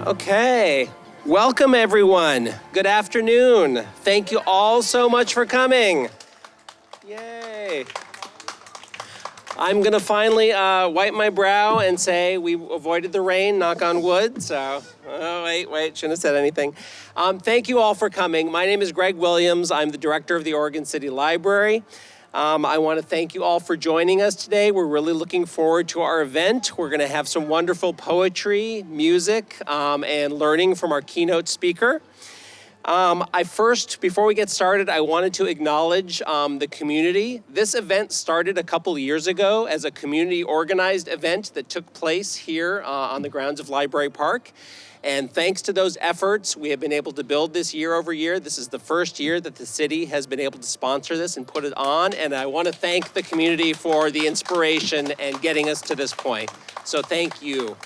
Okay, welcome everyone. Good afternoon. Thank you all so much for coming. Yay. I'm gonna finally wipe my brow and say we avoided the rain, knock on wood, so, oh wait, shouldn't have said anything. Thank you all for coming. My name is Greg Williams. I'm the director of the Oregon City Library. I want to thank you all for joining us today. We're really looking forward to our event. We're going to have some wonderful poetry, music, and learning from our keynote speaker. Before we get started, I wanted to acknowledge the community. This event started a couple years ago as a community organized event that took place here on the grounds of Library Park. And thanks to those efforts, we have been able to build this year over year. This is the first year that the city has been able to sponsor this and put it on. And I want to thank the community for the inspiration and getting us to this point. So thank you.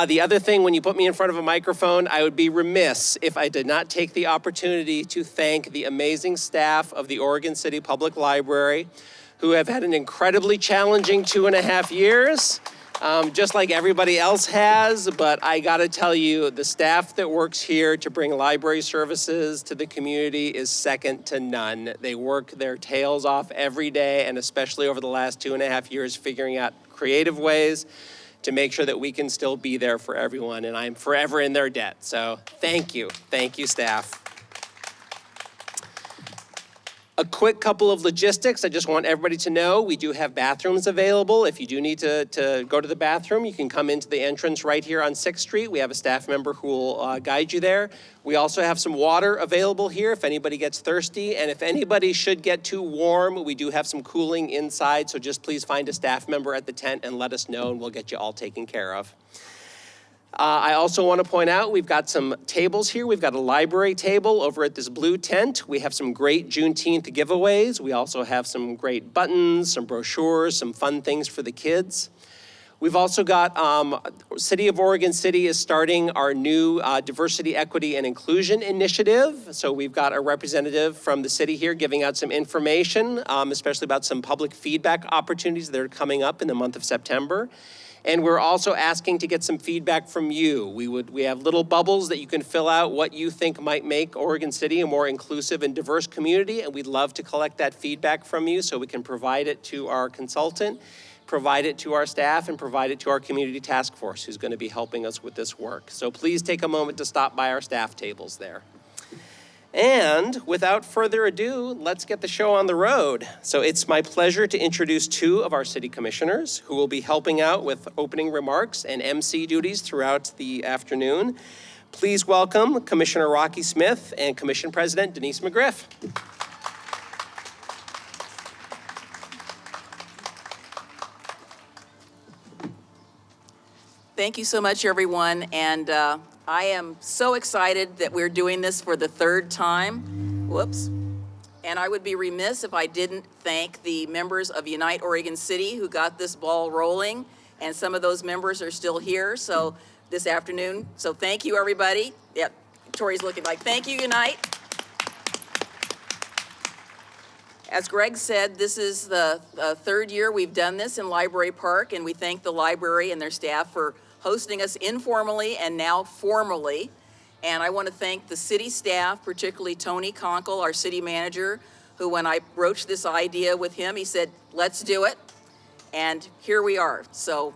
The other thing, when you put me in front of a microphone, I would be remiss if I did not take the opportunity to thank the amazing staff of the Oregon City Public Library, who have had an incredibly challenging 2.5 years. Just like everybody else has, but I gotta tell you, the staff that works here to bring library services to the community is second to none. They work their tails off every day, and especially over the last 2.5 years, figuring out creative ways to make sure that we can still be there for everyone, and I'm forever in their debt. So thank you staff. A quick couple of logistics. I just want everybody to know we do have bathrooms available. If you do need to go to the bathroom, you can come into the entrance right here on 6th Street. We have a staff member who will guide you there. We also have some water available here if anybody gets thirsty. And if anybody should get too warm, we do have some cooling inside. So just please find a staff member at the tent and let us know, and we'll get you all taken care of. I also want to point out we've got some tables here. We've got a library table over at this blue tent. We have some great Juneteenth giveaways. We also have some great buttons, some brochures, some fun things for the kids. We've also got, City of Oregon City is starting our new Diversity, Equity, and Inclusion initiative. So we've got a representative from the city here giving out some information, especially about some public feedback opportunities that are coming up in the month of September. And we're also asking to get some feedback from you. We have little bubbles that you can fill out what you think might make Oregon City a more inclusive and diverse community, and we'd love to collect that feedback from you so we can provide it to our consultant, provide it to our staff, and provide it to our community task force who's going to be helping us with this work. So please take a moment to stop by our staff tables there. And without further ado, let's get the show on the road. So it's my pleasure to introduce two of our city commissioners who will be helping out with opening remarks and MC duties throughout the afternoon. Please welcome Commissioner Rocky Smith and Commission President Denise McGriff. Thank you so much, everyone. And I am so excited that we're doing this for the third time. Whoops. And I would be remiss if I didn't thank the members of Unite Oregon City who got this ball rolling. And some of those members are still here so this afternoon. So thank you, everybody. Yep, Tori's looking like, thank you, Unite. As Greg said, this is the third year we've done this in Library Park, and we thank the library and their staff for hosting us informally and now formally. And I want to thank the city staff, particularly Tony Conkle, our city manager, who when I broached this idea with him, he said, let's do it. And here we are. So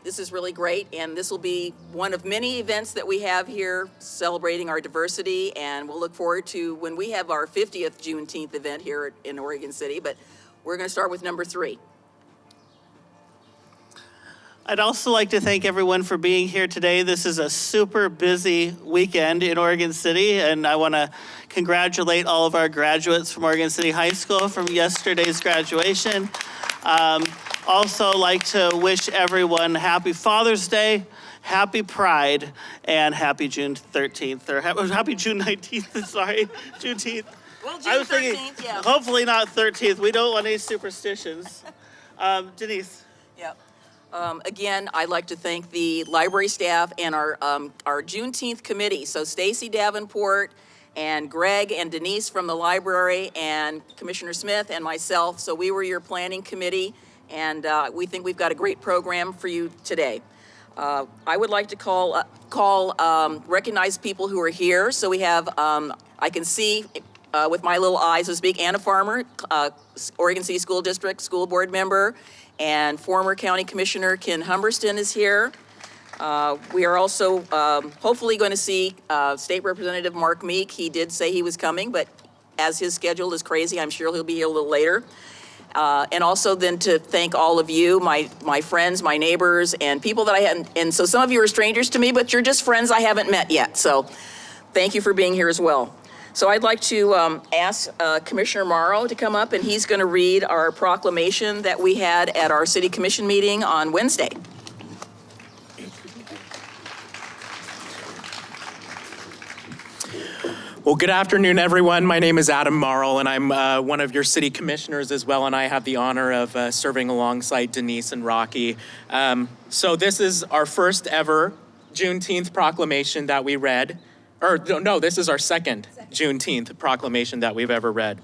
this is really great. And this will be one of many events that we have here celebrating our diversity. And we'll look forward to when we have our 50th Juneteenth event here in Oregon City. But we're going to start with number 3. I'd also like to thank everyone for being here today. This is a super busy weekend in Oregon City, and I want to congratulate all of our graduates from Oregon City High School from yesterday's graduation. Also like to wish everyone happy Father's Day, happy Pride, and happy June 13th, or happy June 19th, sorry, Juneteenth. Well, June 13th, yeah. Hopefully not 13th. We don't want any superstitions. Denise. Yep. Again, I'd like to thank the library staff and our Juneteenth committee. So Stacy Davenport, and Greg and Denise from the library, and Commissioner Smith and myself. So we were your planning committee, and we think we've got a great program for you today. I would like to recognize people who are here. So we have, I can see with my little eyes, so to speak, Anna Farmer, Oregon City School District School Board member, and former County Commissioner Ken Humberston is here. We are also hopefully going to see State Representative Mark Meek. He did say he was coming, but as his schedule is crazy, I'm sure he'll be here a little later. And also then to thank all of you, my friends, my neighbors, and people that I hadn't, and so some of you are strangers to me, but you're just friends I haven't met yet. So thank you for being here as well. So I'd like to ask Commissioner Morrow to come up, and he's going to read our proclamation that we had at our City Commission meeting on Wednesday. Well, good afternoon, everyone. My name is Adam Marl, and I'm one of your city commissioners as well, and I have the honor of serving alongside Denise and Rocky. So this is our first ever Juneteenth proclamation that we read. Or no, this is our second Juneteenth proclamation that we've ever read.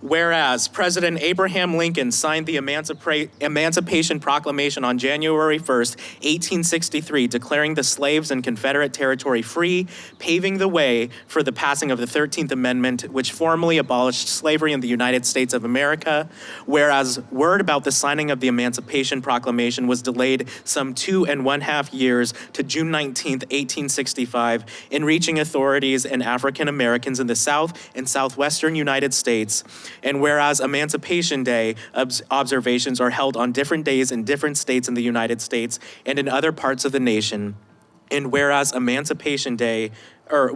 Whereas President Abraham Lincoln signed the Emancipation Proclamation on January 1st, 1863, declaring the slaves in Confederate territory free, paving the way for the passing of the 13th Amendment, which formally abolished slavery in the United States of America. Whereas word about the signing of the Emancipation Proclamation was delayed some 2.5 years to June 19th, 1865, in reaching authorities and African Americans in the South and Southwestern United States. And whereas Emancipation Day observations are held on different days in different states in the United States and in other parts of the nation, and whereas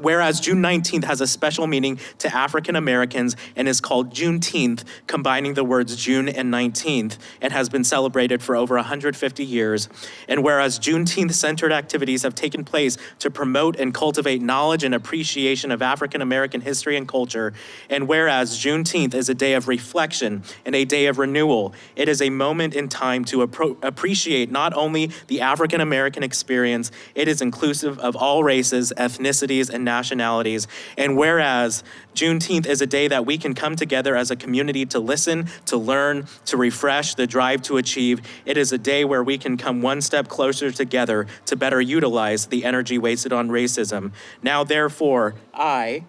whereas June 19th has a special meaning to African Americans and is called Juneteenth, combining the words June and 19th, and has been celebrated for over 150 years. And whereas Juneteenth-centered activities have taken place to promote and cultivate knowledge and appreciation of African American history and culture, and whereas Juneteenth is a day of reflection and a day of renewal, it is a moment in time to appreciate not only the African American experience, it is inclusive of all races, ethnicities, and nationalities. And whereas Juneteenth is a day that we can come together as a community to listen, to learn, to refresh, the drive to achieve, it is a day where we can come one step closer together to better utilize the energy wasted on racism. Now, therefore, I,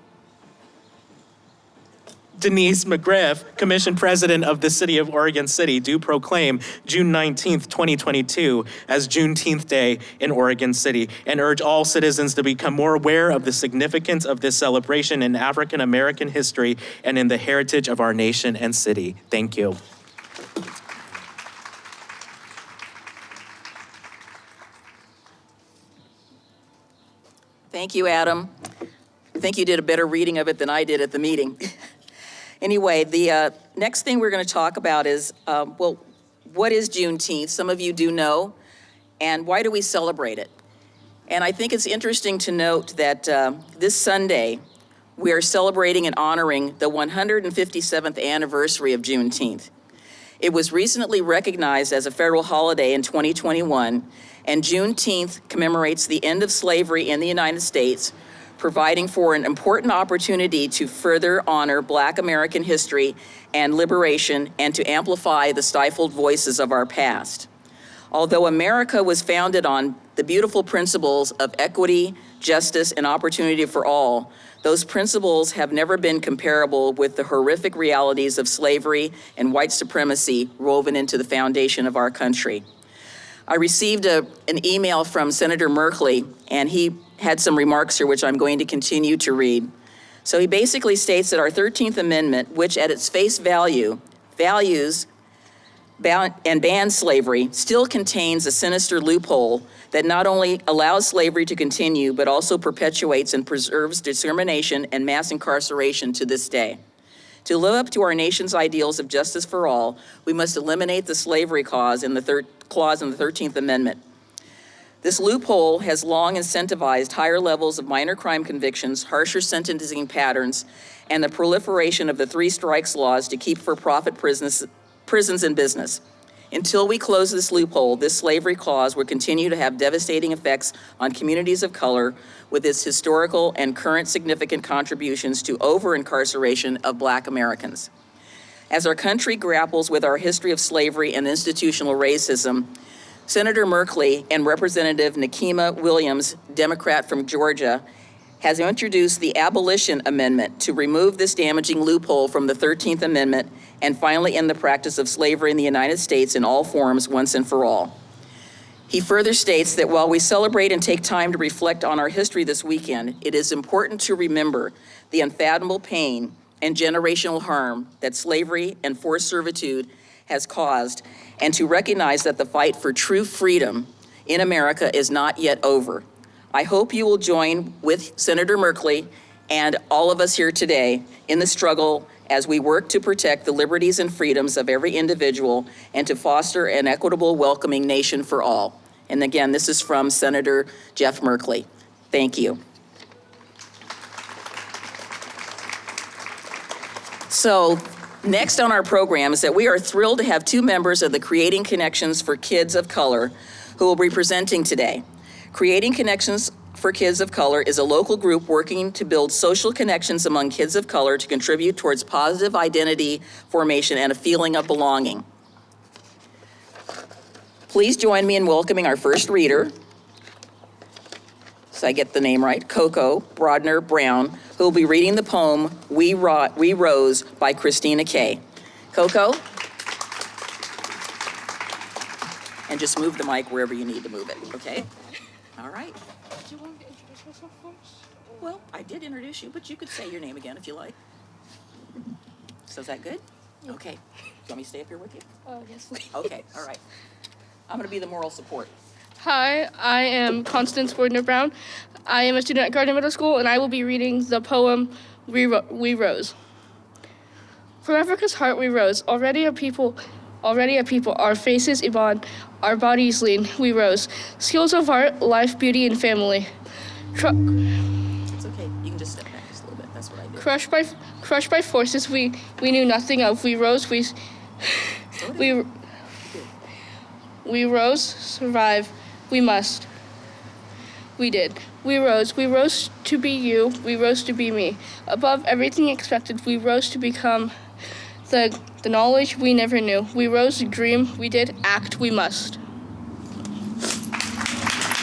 Denise McGriff, Commission President of the City of Oregon City, do proclaim June 19th, 2022 as Juneteenth Day in Oregon City, and urge all citizens to become more aware of the significance of this celebration in African American history and in the heritage of our nation and city. Thank you. Thank you, Adam. I think you did a better reading of it than I did at the meeting. Anyway, the next thing we're going to talk about is, well, what is Juneteenth? Some of you do know, and why do we celebrate it? And I think it's interesting to note that this Sunday, we are celebrating and honoring the 157th anniversary of Juneteenth. It was recently recognized as a federal holiday in 2021, and Juneteenth commemorates the end of slavery in the United States, providing for an important opportunity to further honor Black American history and liberation and to amplify the stifled voices of our past. Although America was founded on the beautiful principles of equity, justice, and opportunity for all, those principles have never been comparable with the horrific realities of slavery and white supremacy woven into the foundation of our country. I received an email from Senator Merkley, and he had some remarks here which I'm going to continue to read. So he basically states that our 13th Amendment, which at its face value values and bans slavery, still contains a sinister loophole that not only allows slavery to continue, but also perpetuates and preserves discrimination and mass incarceration to this day. To live up to our nation's ideals of justice for all, we must eliminate the slavery clause in the 13th Amendment. This loophole has long incentivized higher levels of minor crime convictions, harsher sentencing patterns, and the proliferation of the three strikes laws to keep for-profit prisons in business. Until we close this loophole, this slavery clause will continue to have devastating effects on communities of color with its historical and current significant contributions to over-incarceration of Black Americans. As our country grapples with our history of slavery and institutional racism, Senator Merkley and Representative Nikema Williams, Democrat from Georgia, has introduced the Abolition Amendment to remove this damaging loophole from the 13th Amendment and finally end the practice of slavery in the United States in all forms once and for all. He further states that while we celebrate and take time to reflect on our history this weekend, it is important to remember the unfathomable pain and generational harm that slavery and forced servitude has caused, and to recognize that the fight for true freedom in America is not yet over. I hope you will join with Senator Merkley and all of us here today in the struggle as we work to protect the liberties and freedoms of every individual and to foster an equitable, welcoming nation for all. And again, this is from Senator Jeff Merkley. Thank you. So next on our program is that we are thrilled to have two members of the Creating Connections for Kids of Color who will be presenting today. Creating Connections for Kids of Color is a local group working to build social connections among kids of color to contribute towards positive identity formation and a feeling of belonging. Please join me in welcoming our first reader, so I get the name right, Coco Brodner Brown, who will be reading the poem We Rose by Christina Kay. Coco? And just move the mic wherever you need to move it, okay? All right. Do you want me to introduce myself first? Well, I did introduce you, but you could say your name again if you like. So is that good? Yeah. Okay. Do you want me to stay up here with you? Yes, please. Okay, all right. I'm gonna be the moral support. Hi, I am Constance Brodner Brown. I am a student at Gardner Middle School, and I will be reading the poem We Rose. From Africa's heart we rose, already a people, our faces ebon, our bodies lean, we rose. Skills of art, life, beauty, and family. It's okay, you can just step back just a little bit, that's what I did. Crushed by forces we knew nothing of. We rose, we rose, survive, we must. We did. We rose to be you, we rose to be me. Above everything expected, we rose to become the knowledge we never knew. We rose to dream, we did, act, we must.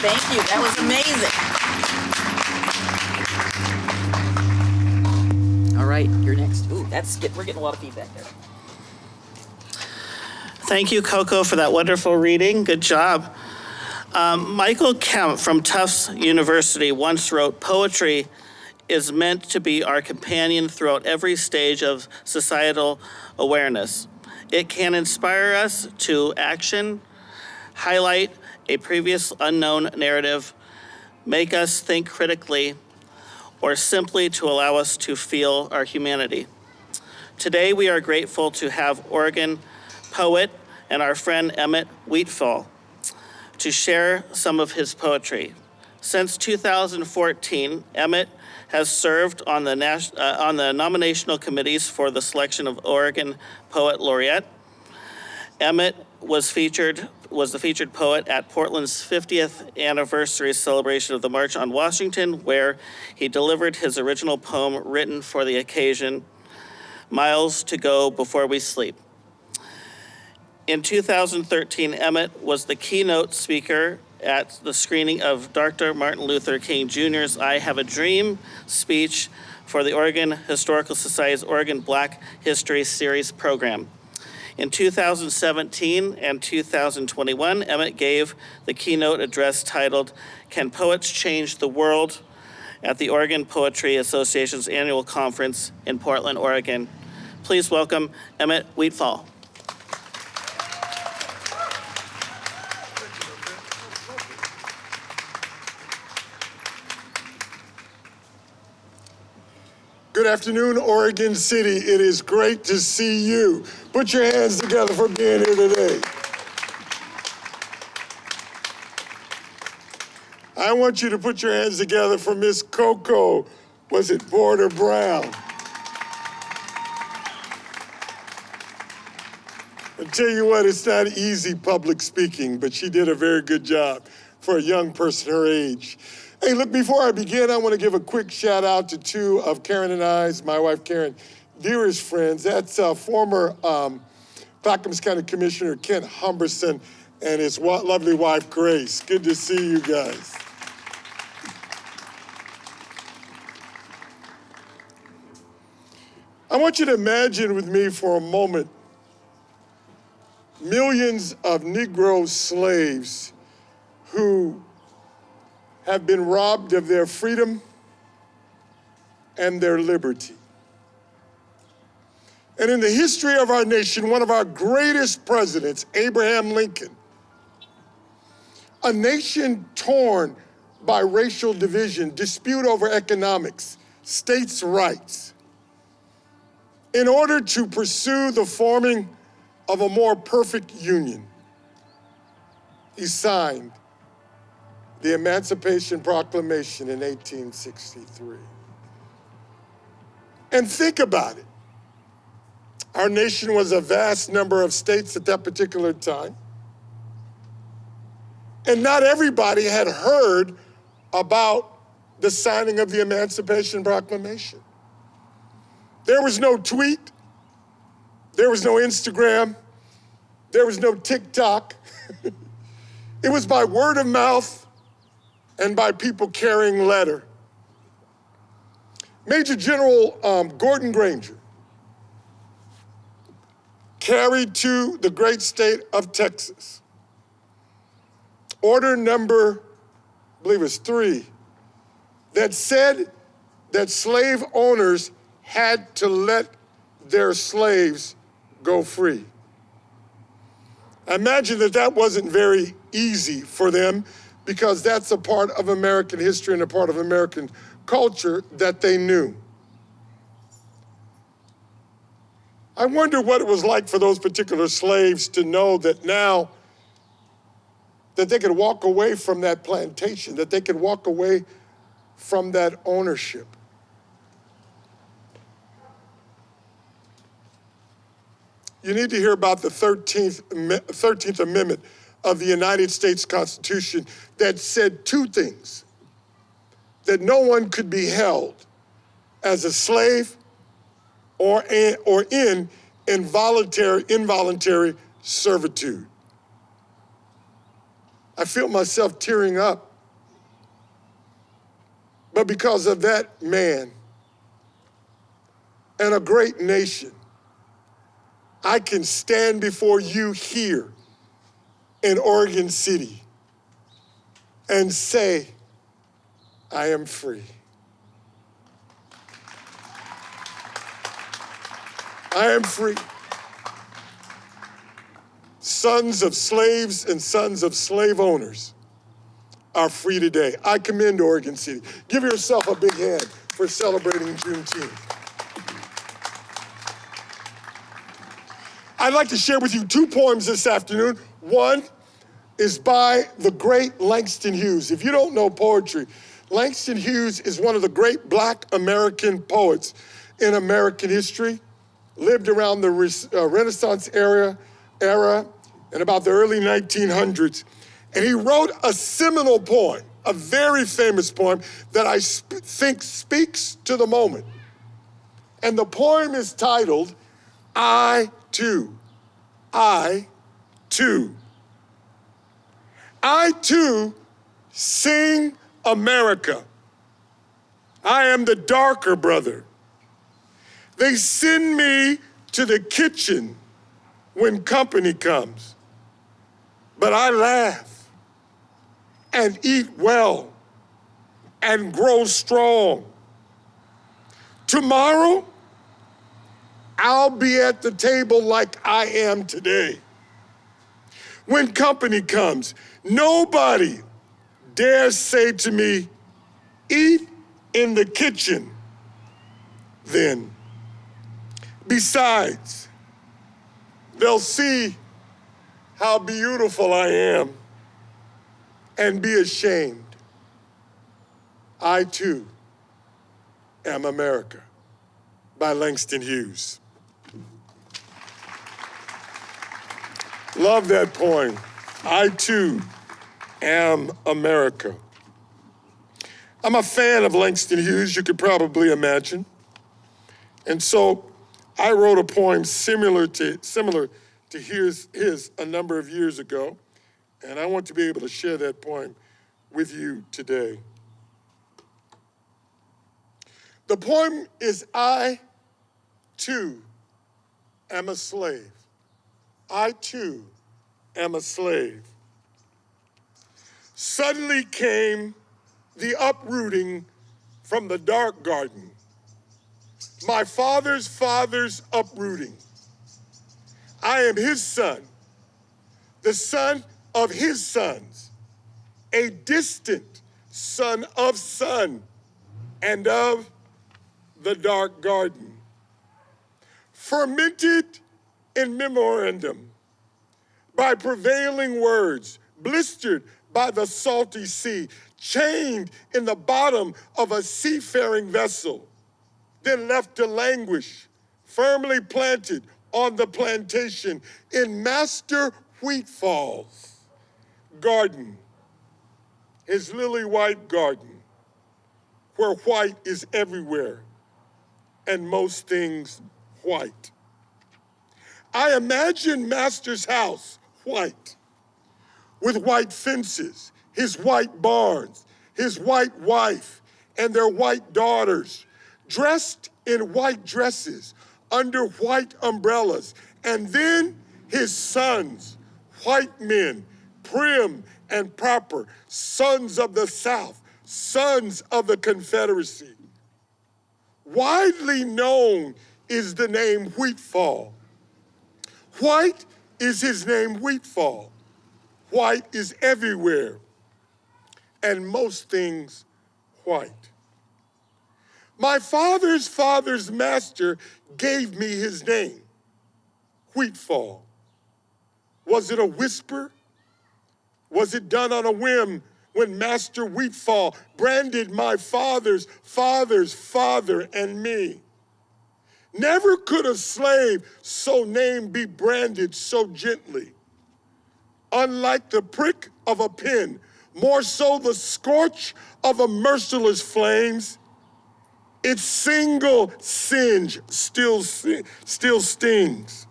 Thank you, that was amazing. All right, you're next. Ooh, we're getting a lot of feedback there. Thank you, Coco, for that wonderful reading. Good job. Michael Kemp from Tufts University once wrote, "Poetry is meant to be our companion throughout every stage of societal awareness. It can inspire us to action, highlight a previous unknown narrative, make us think critically, or simply to allow us to feel our humanity." Today, we are grateful to have Oregon poet and our friend Emmett Wheatfall to share some of his poetry. Since 2014, Emmett has served on the nominational committees for the selection of Oregon Poet Laureate. Emmett was the featured poet at Portland's 50th anniversary celebration of the March on Washington, where he delivered his original poem written for the occasion, "Miles to Go Before We Sleep." In 2013, Emmett was the keynote speaker at the screening of Dr. Martin Luther King Jr.'s I Have a Dream speech for the Oregon Historical Society's Oregon Black History Series program. In 2017 and 2021, Emmett gave the keynote address titled, "Can Poets Change the World?" at the Oregon Poetry Association's annual conference in Portland, Oregon. Please welcome Emmett Wheatfall. Good afternoon, Oregon City. It is great to see you. Put your hands together for being here today. I want you to put your hands together for Miss Coco, Brodner Brown. I tell you what, it's not easy public speaking, but she did a very good job for a young person her age. Hey, look, before I begin, I want to give a quick shout out to two of Karen and I's, my wife Karen, dearest friends. That's former Clackamas County Commissioner Kent Humberson and his lovely wife, Grace. Good to see you guys. I want you to imagine with me for a moment millions of Negro slaves who have been robbed of their freedom and their liberty. And in the history of our nation, one of our greatest presidents, Abraham Lincoln, a nation torn by racial division, dispute over economics, states' rights, in order to pursue the forming of a more perfect union, he signed the Emancipation Proclamation in 1863. And think about it. Our nation was a vast number of states at that particular time. And not everybody had heard about the signing of the Emancipation Proclamation. There was no tweet. There was no Instagram. There was no TikTok. It was by word of mouth and by people carrying letter. Major General Gordon Granger carried to the great state of Texas order number, I believe it was 3, that said that slave owners had to let their slaves go free. I imagine that that wasn't very easy for them because that's a part of American history and a part of American culture that they knew. I wonder what it was like for those particular slaves to know that now that they could walk away from that plantation, that they could walk away from that ownership. You need to hear about the 13th Amendment of the United States Constitution that said 2 things: that no one could be held as a slave or in involuntary servitude. I feel myself tearing up. But because of that man and a great nation, I can stand before you here in Oregon City and say, I am free. I am free. Sons of slaves and sons of slave owners are free today. I commend Oregon City. Give yourself a big hand for celebrating Juneteenth. I'd like to share with you 2 poems this afternoon. One is by the great Langston Hughes. If you don't know poetry, Langston Hughes is one of the great Black American poets in American history. Lived around the Renaissance era in about the early 1900s. And he wrote a seminal poem, a very famous poem that I think speaks to the moment. And the poem is titled, I Too. I Too. I too sing America. I am the darker brother. They send me to the kitchen when company comes, but I laugh and eat well and grow strong. Tomorrow, I'll be at the table like I am today. When company comes, nobody dares say to me, eat in the kitchen then. Besides, they'll see how beautiful I am and be ashamed. I too am America, by Langston Hughes. Love that poem. I too am America. I'm a fan of Langston Hughes, you could probably imagine. And so I wrote a poem similar to his a number of years ago, and I want to be able to share that poem with you today. The poem is I too am a slave. I too am a slave. Suddenly came the uprooting from the dark garden. My father's uprooting. I am his son, the son of his sons, a distant son of sun and of the dark garden. Fermented in memorandum by prevailing words, blistered by the salty sea, chained in the bottom of a seafaring vessel, then left to languish, firmly planted on the plantation in Master Wheatfall's garden, his lily white garden, where white is everywhere and most things white. I imagine Master's house white, with white fences, his white barns, his white wife, and their white daughters, dressed in white dresses under white umbrellas, and then his sons, white men, prim and proper, sons of the South, sons of the Confederacy. Widely known is the name Wheatfall. White is his name, Wheatfall. White is everywhere, and most things white. My father's master gave me his name, Wheatfall. Was it a whisper? Was it done on a whim when Master Wheatfall branded my father's father and me? Never could a slave so named be branded so gently. Unlike the prick of a pen, more so the scorch of a merciless flames, its single singe still stings.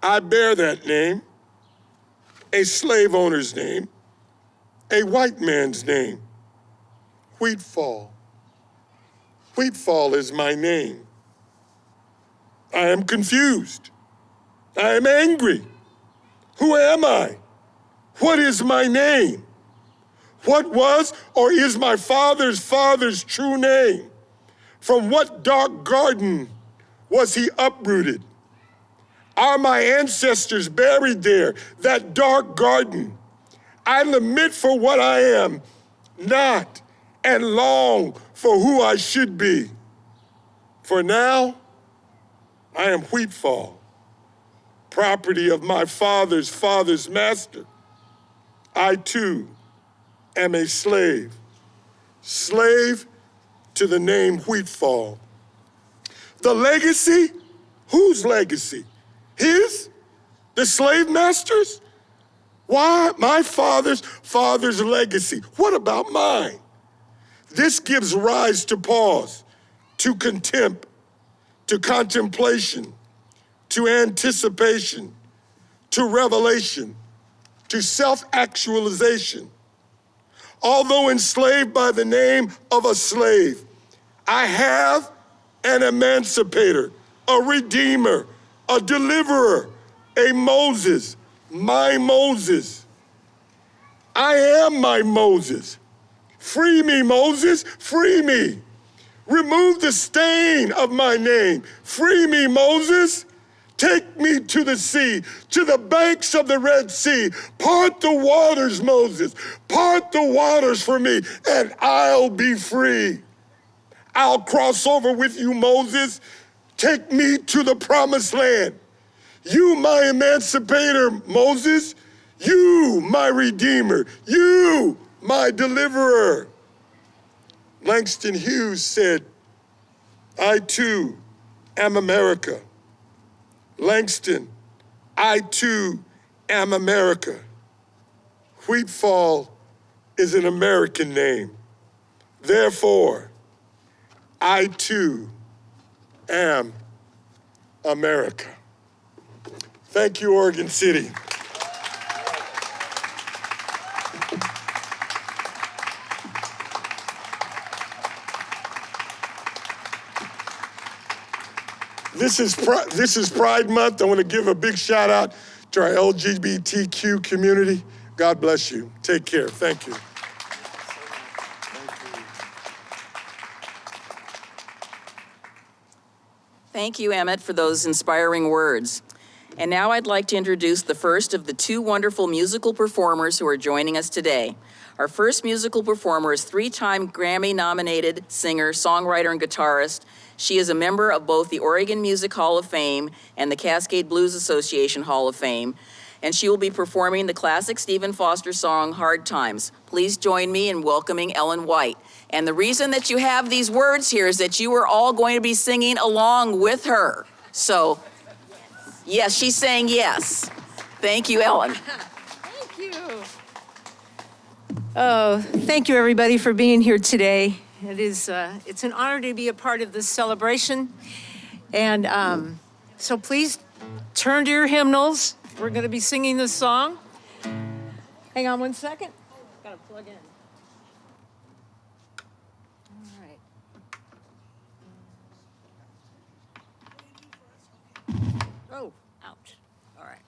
I bear that name, a slave owner's name, a white man's name, Wheatfall. Wheatfall is my name. I am confused. I am angry. Who am I? What is my name? What was or is my father's true name? From what dark garden was he uprooted? Are my ancestors buried there, that dark garden? I lament for what I am not, and long for who I should be. For now, I am Wheatfall, property of my father's master. I too am a slave to the name Wheatfall. The legacy? Whose legacy? His? The slave master's? Why? My father's legacy. What about mine? This gives rise to pause, to contempt, to contemplation, to anticipation, to revelation, to self-actualization. Although enslaved by the name of a slave, I have an emancipator, a redeemer, a deliverer, a Moses, my Moses. I am my Moses. Free me, Moses, free me. Remove the stain of my name. Free me, Moses. Take me to the sea, to the banks of the Red Sea. Part the waters, Moses. Part the waters for me, and I'll be free. I'll cross over with you, Moses. Take me to the promised land. You, my emancipator, Moses. You, my redeemer. You, my deliverer. Langston Hughes said, I too am America. Langston, I too am America. Wheatfall is an American name. Therefore, I too am America. Thank you, Oregon City. This is Pride Month. I want to give a big shout out to our LGBTQ community. God bless you. Take care. Thank you. Thank you, Emmett, for those inspiring words. And now I'd like to introduce the first of the two wonderful musical performers who are joining us today. Our first musical performer is three-time Grammy-nominated singer, songwriter, and guitarist. She is a member of both the Oregon Music Hall of Fame and the Cascade Blues Association Hall of Fame, and she will be performing the classic Stephen Foster song, Hard Times. Please join me in welcoming Ellen Whyte. And the reason that you have these words here is that you are all going to be singing along with her. So, yes, she's saying yes. Thank you, Ellen. Thank you. Oh, thank you, everybody, for being here today. It's an honor to be a part of this celebration. And so please turn to your hymnals. We're going to be singing this song. Hang on one second. Got to plug in. All right. Oh, ouch. All right.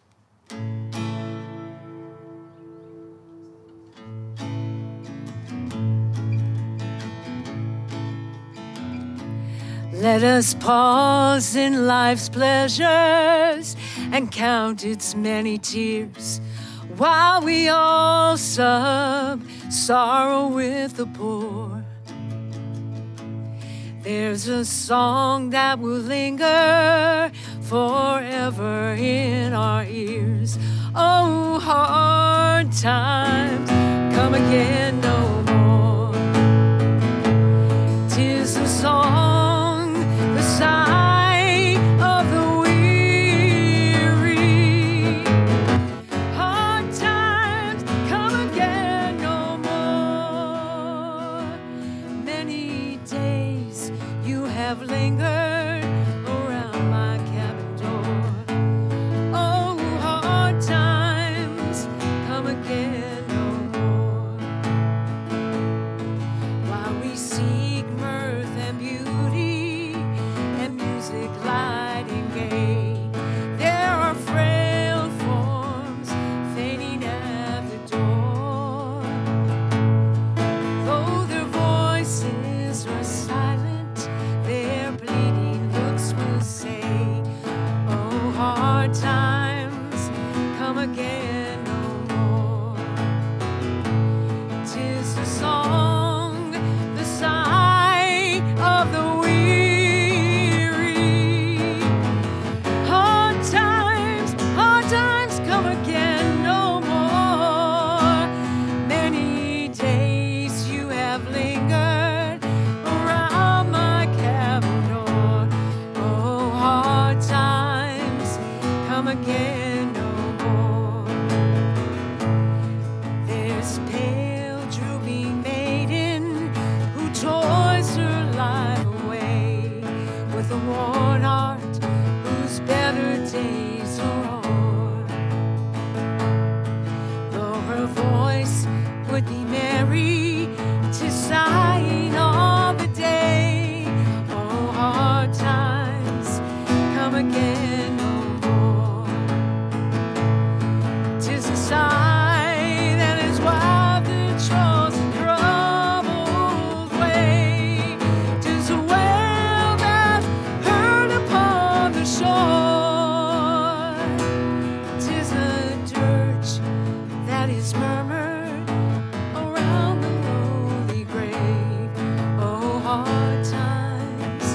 Let us pause in life's pleasures and count its many tears, while we all sorrow with the poor. There's a song that will linger forever in our ears. Oh, hard times come again no more. 'Tis a song, the sigh of the weary. Hard times come again no more. Many days you have lingered around my cabin door. Oh, hard times come again no more. While we seek mirth and beauty and music light and gay, there are frail forms fading at the door. Though their voices are silent, their pleading looks will say, oh, hard times come again no more. 'Tis the song, the sigh of the weary. Hard times come again no more. Many days you have lingered around my cabin door. Oh, hard times come again no more. There's pale drooping maiden who toys her life away with a worn heart whose better days are o'er. Though her voice would be merry, 'tis sighing all the day. Oh, hard times come again no more. 'Tis a sigh that is wild that draws a troubled way. 'Tis a wail that's heard upon the shore. 'Tis a dirge that is murmured around the lowly grave. Oh, hard times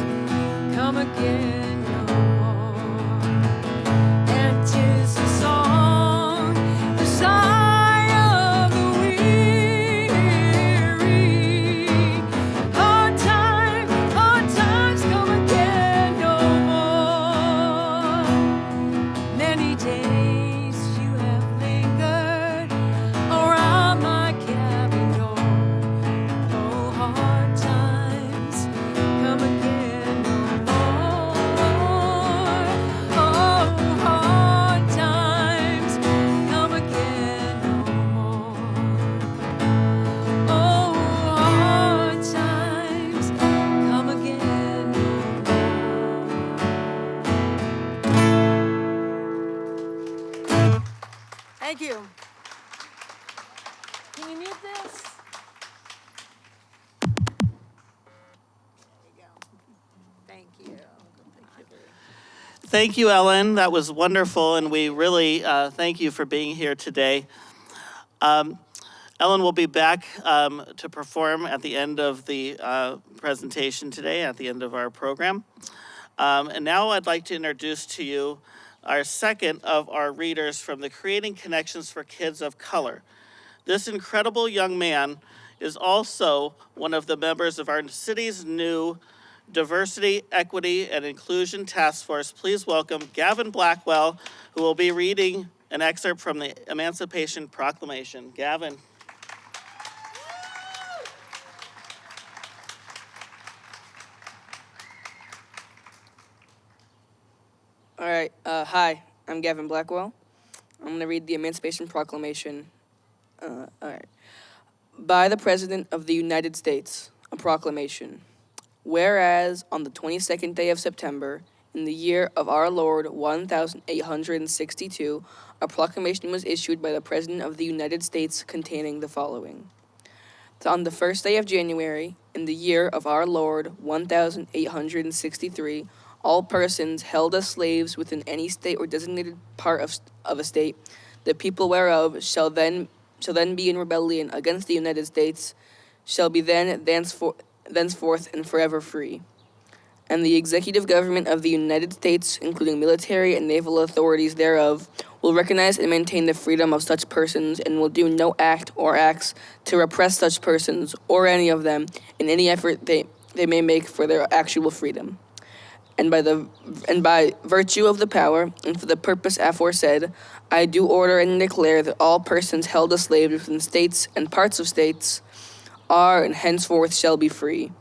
come again no more. Thank you. Can you mute this? There you go. Thank you. Thank you, Ellen. That was wonderful, and we really thank you for being here today. Ellen will be back to perform at the end of the presentation today, at the end of our program. And now I'd like to introduce to you our second of our readers from the Creating Connections for Kids of Color. This incredible young man is also one of the members of our city's new Diversity, Equity, and Inclusion Task Force. Please welcome Gavin Blackwell, who will be reading an excerpt from the Emancipation Proclamation. Gavin. All right, hi, I'm Gavin Blackwell. I'm going to read the Emancipation Proclamation. All right. By the President of the United States, a proclamation. Whereas on the 22nd day of September, in the year of our Lord 1862, a proclamation was issued by the President of the United States containing the following. On the first day of January, in the year of our Lord 1863, all persons held as slaves within any state or designated part of a state, the people whereof shall then be in rebellion against the United States, shall be thenceforth and forever free. And the executive government of the United States, including military and naval authorities thereof, will recognize and maintain the freedom of such persons and will do no act or acts to repress such persons or any of them in any effort they may make for their actual freedom. And by virtue of the power, and for the purpose aforesaid, I do order and declare that all persons held as slaves within states and parts of states are and henceforth shall be free,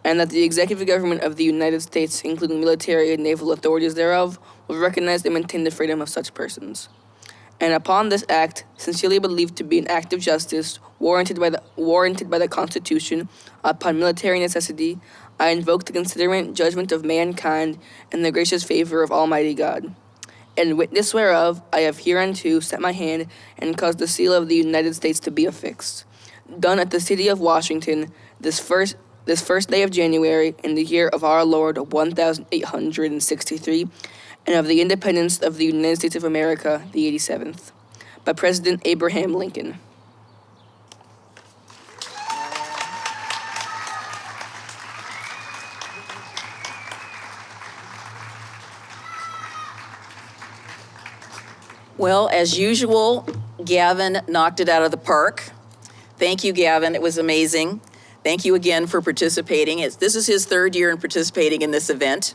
and that the executive government of the United States, including military and naval authorities thereof, will recognize and maintain the freedom of such persons. And upon this act, sincerely believed to be an act of justice, warranted by the Constitution, upon military necessity, I invoke the considerate judgment of mankind and the gracious favor of Almighty God. In witness whereof, I have hereunto set my hand and caused the seal of the United States to be affixed. Done at the city of Washington, this first day of January, in the year of our Lord 1863, and of the independence of the United States of America, the 87th, by President Abraham Lincoln. Well, as usual, Gavin knocked it out of the park. Thank you, Gavin. It was amazing. Thank you again for participating. This is his third year in participating in this event.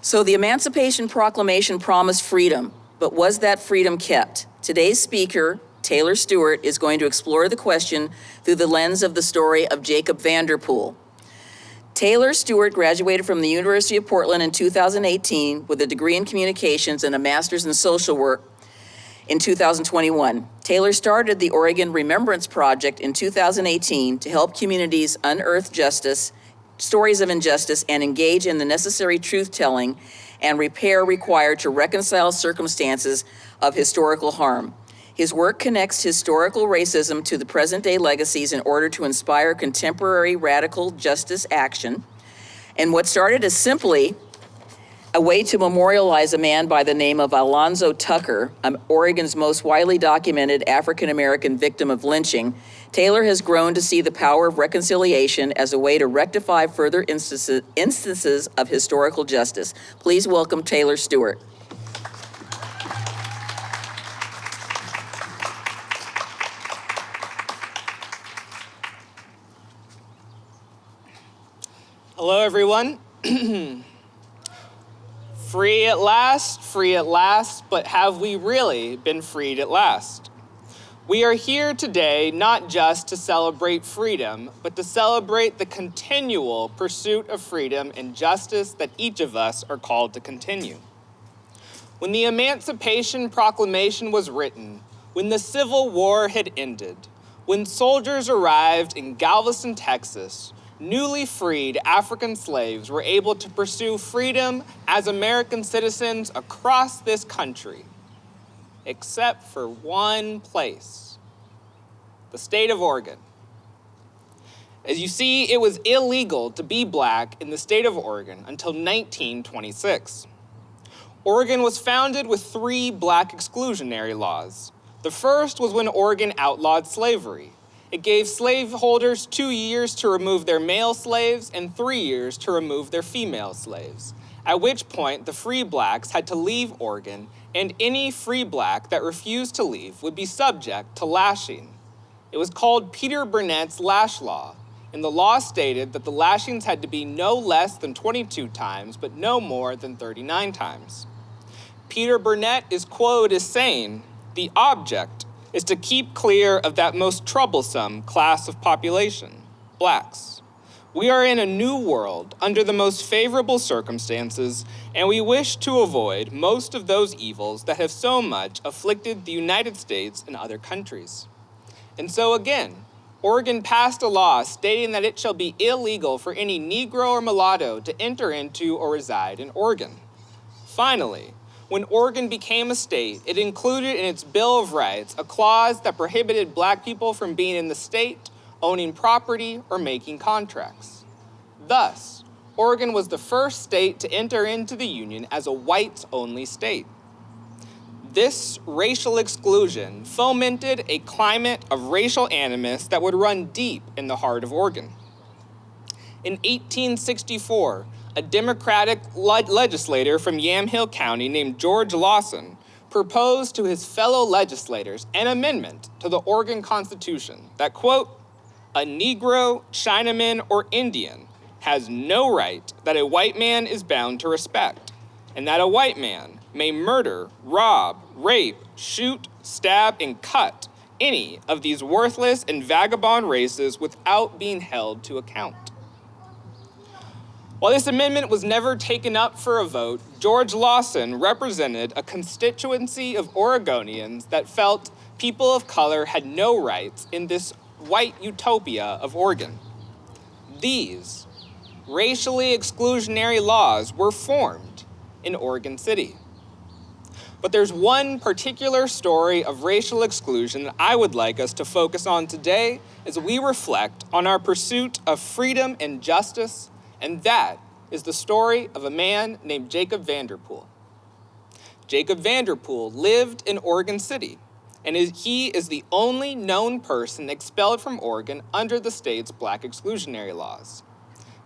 So the Emancipation Proclamation promised freedom, but was that freedom kept? Today's speaker, Taylor Stewart, is going to explore the question through the lens of the story of Jacob Vanderpool. Taylor Stewart graduated from the University of Portland in 2018 with a degree in communications and a master's in social work in 2021. Taylor started the Oregon Remembrance Project in 2018 to help communities unearth stories of injustice, and engage in the necessary truth-telling and repair required to reconcile circumstances of historical harm. His work connects historical racism to the present-day legacies in order to inspire contemporary radical justice action. And what started as simply a way to memorialize a man by the name of Alonzo Tucker, Oregon's most widely documented African-American victim of lynching, Taylor has grown to see the power of reconciliation as a way to rectify further instances of historical justice. Please welcome Taylor Stewart. Hello, everyone. Free at last, but have we really been freed at last? We are here today not just to celebrate freedom, but to celebrate the continual pursuit of freedom and justice that each of us are called to continue. When the Emancipation Proclamation was written, when the Civil War had ended, when soldiers arrived in Galveston, Texas, newly freed African slaves were able to pursue freedom as American citizens across this country. except for one place, the state of Oregon. As you see, it was illegal to be black in the state of Oregon until 1926. Oregon was founded with 3 black exclusionary laws. The first was when Oregon outlawed slavery. It gave slaveholders 2 years to remove their male slaves and 3 years to remove their female slaves, at which point the free blacks had to leave Oregon, and any free black that refused to leave would be subject to lashing. It was called Peter Burnett's lash law, and the law stated that the lashings had to be no less than 22 times, but no more than 39 times. Peter Burnett is quoted as saying, "The object is to keep clear of that most troublesome class of population, blacks. We are in a new world under the most favorable circumstances, and we wish to avoid most of those evils that have so much afflicted the United States and other countries." And so again, Oregon passed a law stating that it shall be illegal for any Negro or mulatto to enter into or reside in Oregon. Finally, when Oregon became a state, it included in its Bill of Rights a clause that prohibited black people from being in the state, owning property, or making contracts. Thus, Oregon was the first state to enter into the Union as a whites-only state. This racial exclusion fomented a climate of racial animus that would run deep in the heart of Oregon. In 1864, a Democratic legislator from Yamhill County named George Lawson proposed to his fellow legislators an amendment to the Oregon Constitution that, quote, "A Negro, Chinaman, or Indian has no right that a white man is bound to respect, and that a white man may murder, rob, rape, shoot, stab, and cut any of these worthless and vagabond races without being held to account." While this amendment was never taken up for a vote, George Lawson represented a constituency of Oregonians that felt people of color had no rights in this white utopia of Oregon. These racially exclusionary laws were formed in Oregon City. But there's one particular story of racial exclusion that I would like us to focus on today as we reflect on our pursuit of freedom and justice, and that is the story of a man named Jacob Vanderpool. Jacob Vanderpool lived in Oregon City, and he is the only known person expelled from Oregon under the state's black exclusionary laws.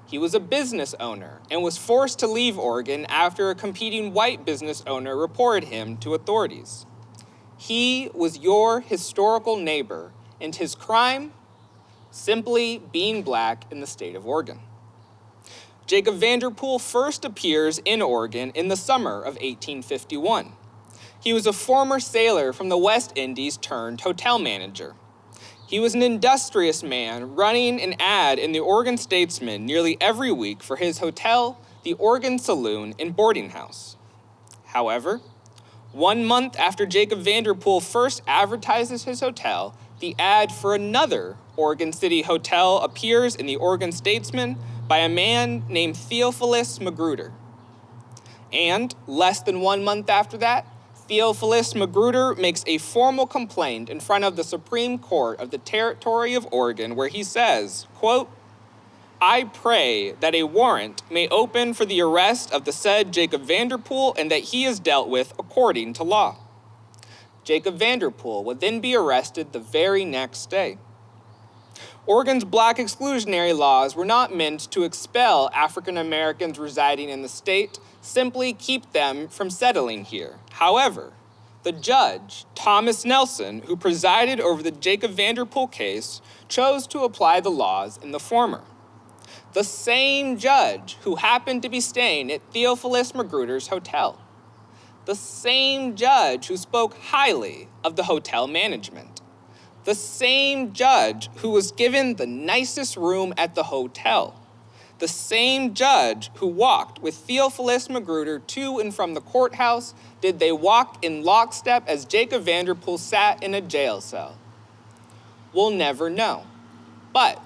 He was a business owner and was forced to leave Oregon after a competing white business owner reported him to authorities. He was your historical neighbor, and his crime? Simply being black in the state of Oregon. Jacob Vanderpool first appears in Oregon in the summer of 1851. He was a former sailor from the West Indies turned hotel manager. He was an industrious man running an ad in the Oregon Statesman nearly every week for his hotel, the Oregon Saloon and Boarding House. However, 1 month after Jacob Vanderpool first advertises his hotel, the ad for another Oregon City hotel appears in the Oregon Statesman by a man named Theophilus Magruder. And less than 1 month after that, Theophilus Magruder makes a formal complaint in front of the Supreme Court of the Territory of Oregon where he says, quote, "I pray that a warrant may open for the arrest of the said Jacob Vanderpool and that he is dealt with according to law." Jacob Vanderpool would then be arrested the very next day. Oregon's black exclusionary laws were not meant to expel African Americans residing in the state, simply keep them from settling here. However, the judge, Thomas Nelson, who presided over the Jacob Vanderpool case, chose to apply the laws in the former. The same judge who happened to be staying at Theophilus Magruder's hotel. The same judge who spoke highly of the hotel management. The same judge who was given the nicest room at the hotel. The same judge who walked with Theophilus Magruder to and from the courthouse, did they walk in lockstep as Jacob Vanderpool sat in a jail cell? We'll never know. But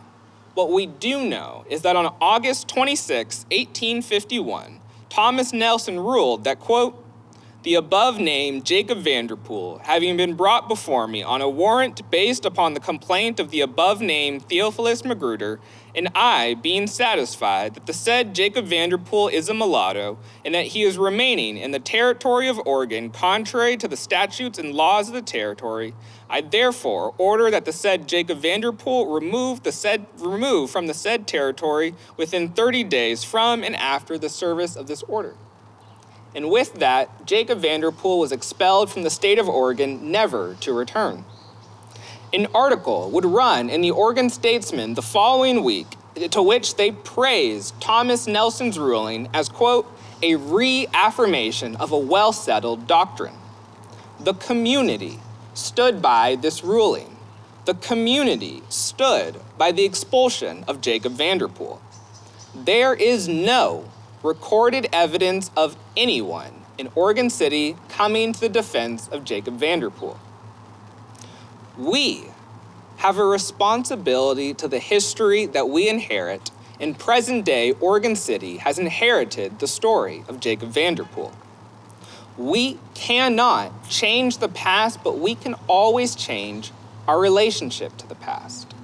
what we do know is that on August 26, 1851, Thomas Nelson ruled that, quote, the above named Jacob Vanderpool, having been brought before me on a warrant based upon the complaint of the above named Theophilus Magruder, and I, being satisfied that the said Jacob Vanderpool is a mulatto, and that he is remaining in the territory of Oregon contrary to the statutes and laws of the territory, I therefore order that the said Jacob Vanderpool remove from the said territory within 30 days from and after the service of this order. And with that, Jacob Vanderpool was expelled from the state of Oregon, never to return. An article would run in the Oregon Statesman the following week, to which they praised Thomas Nelson's ruling as, quote, a reaffirmation of a well-settled doctrine. The community stood by this ruling. The community stood by the expulsion of Jacob Vanderpool. There is no recorded evidence of anyone in Oregon City coming to the defense of Jacob Vanderpool. We have a responsibility to the history that we inherit, and present-day Oregon City has inherited the story of Jacob Vanderpool. We cannot change the past, but we can always change our relationship to the past.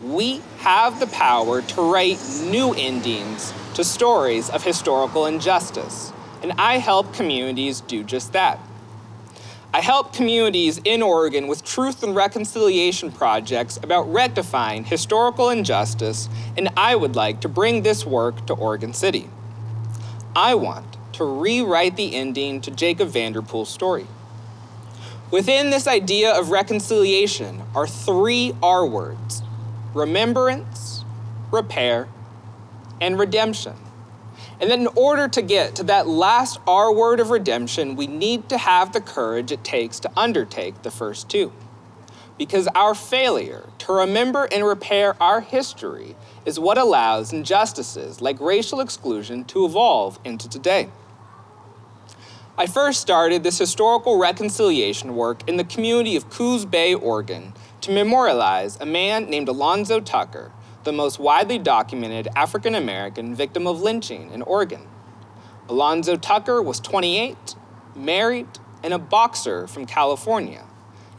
We have the power to write new endings to stories of historical injustice, and I help communities do just that. I help communities in Oregon with truth and reconciliation projects about rectifying historical injustice, and I would like to bring this work to Oregon City. I want to rewrite the ending to Jacob Vanderpool's story. Within this idea of reconciliation are 3 R words: remembrance, repair, and redemption. And then in order to get to that last R word of redemption, we need to have the courage it takes to undertake the first 2. Because our failure to remember and repair our history is what allows injustices like racial exclusion to evolve into today. I first started this historical reconciliation work in the community of Coos Bay, Oregon, to memorialize a man named Alonzo Tucker, the most widely documented African-American victim of lynching in Oregon. Alonzo Tucker was 28, married, and a boxer from California,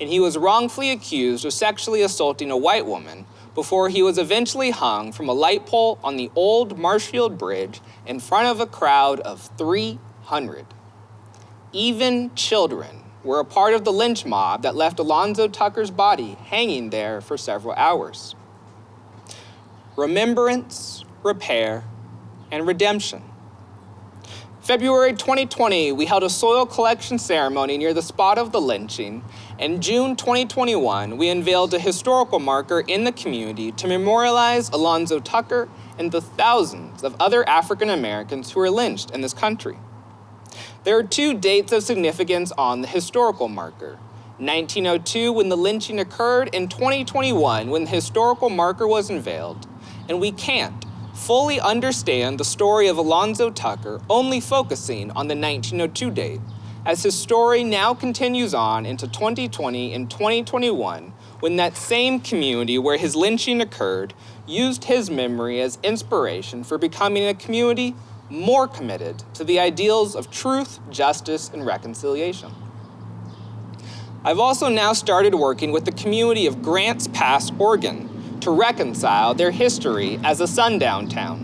and he was wrongfully accused of sexually assaulting a white woman before he was eventually hung from a light pole on the old Marshfield Bridge in front of a crowd of 300. Even children were a part of the lynch mob that left Alonzo Tucker's body hanging there for several hours. Remembrance, repair, and redemption. February 2020, we held a soil collection ceremony near the spot of the lynching. In June 2021, we unveiled a historical marker in the community to memorialize Alonzo Tucker and the thousands of other African Americans who were lynched in this country. There are 2 dates of significance on the historical marker: 1902, when the lynching occurred, and 2021, when the historical marker was unveiled. And we can't fully understand the story of Alonzo Tucker only focusing on the 1902 date, as his story now continues on into 2020 and 2021, when that same community where his lynching occurred used his memory as inspiration for becoming a community more committed to the ideals of truth, justice, and reconciliation. I've also now started working with the community of Grants Pass, Oregon, to reconcile their history as a sundown town.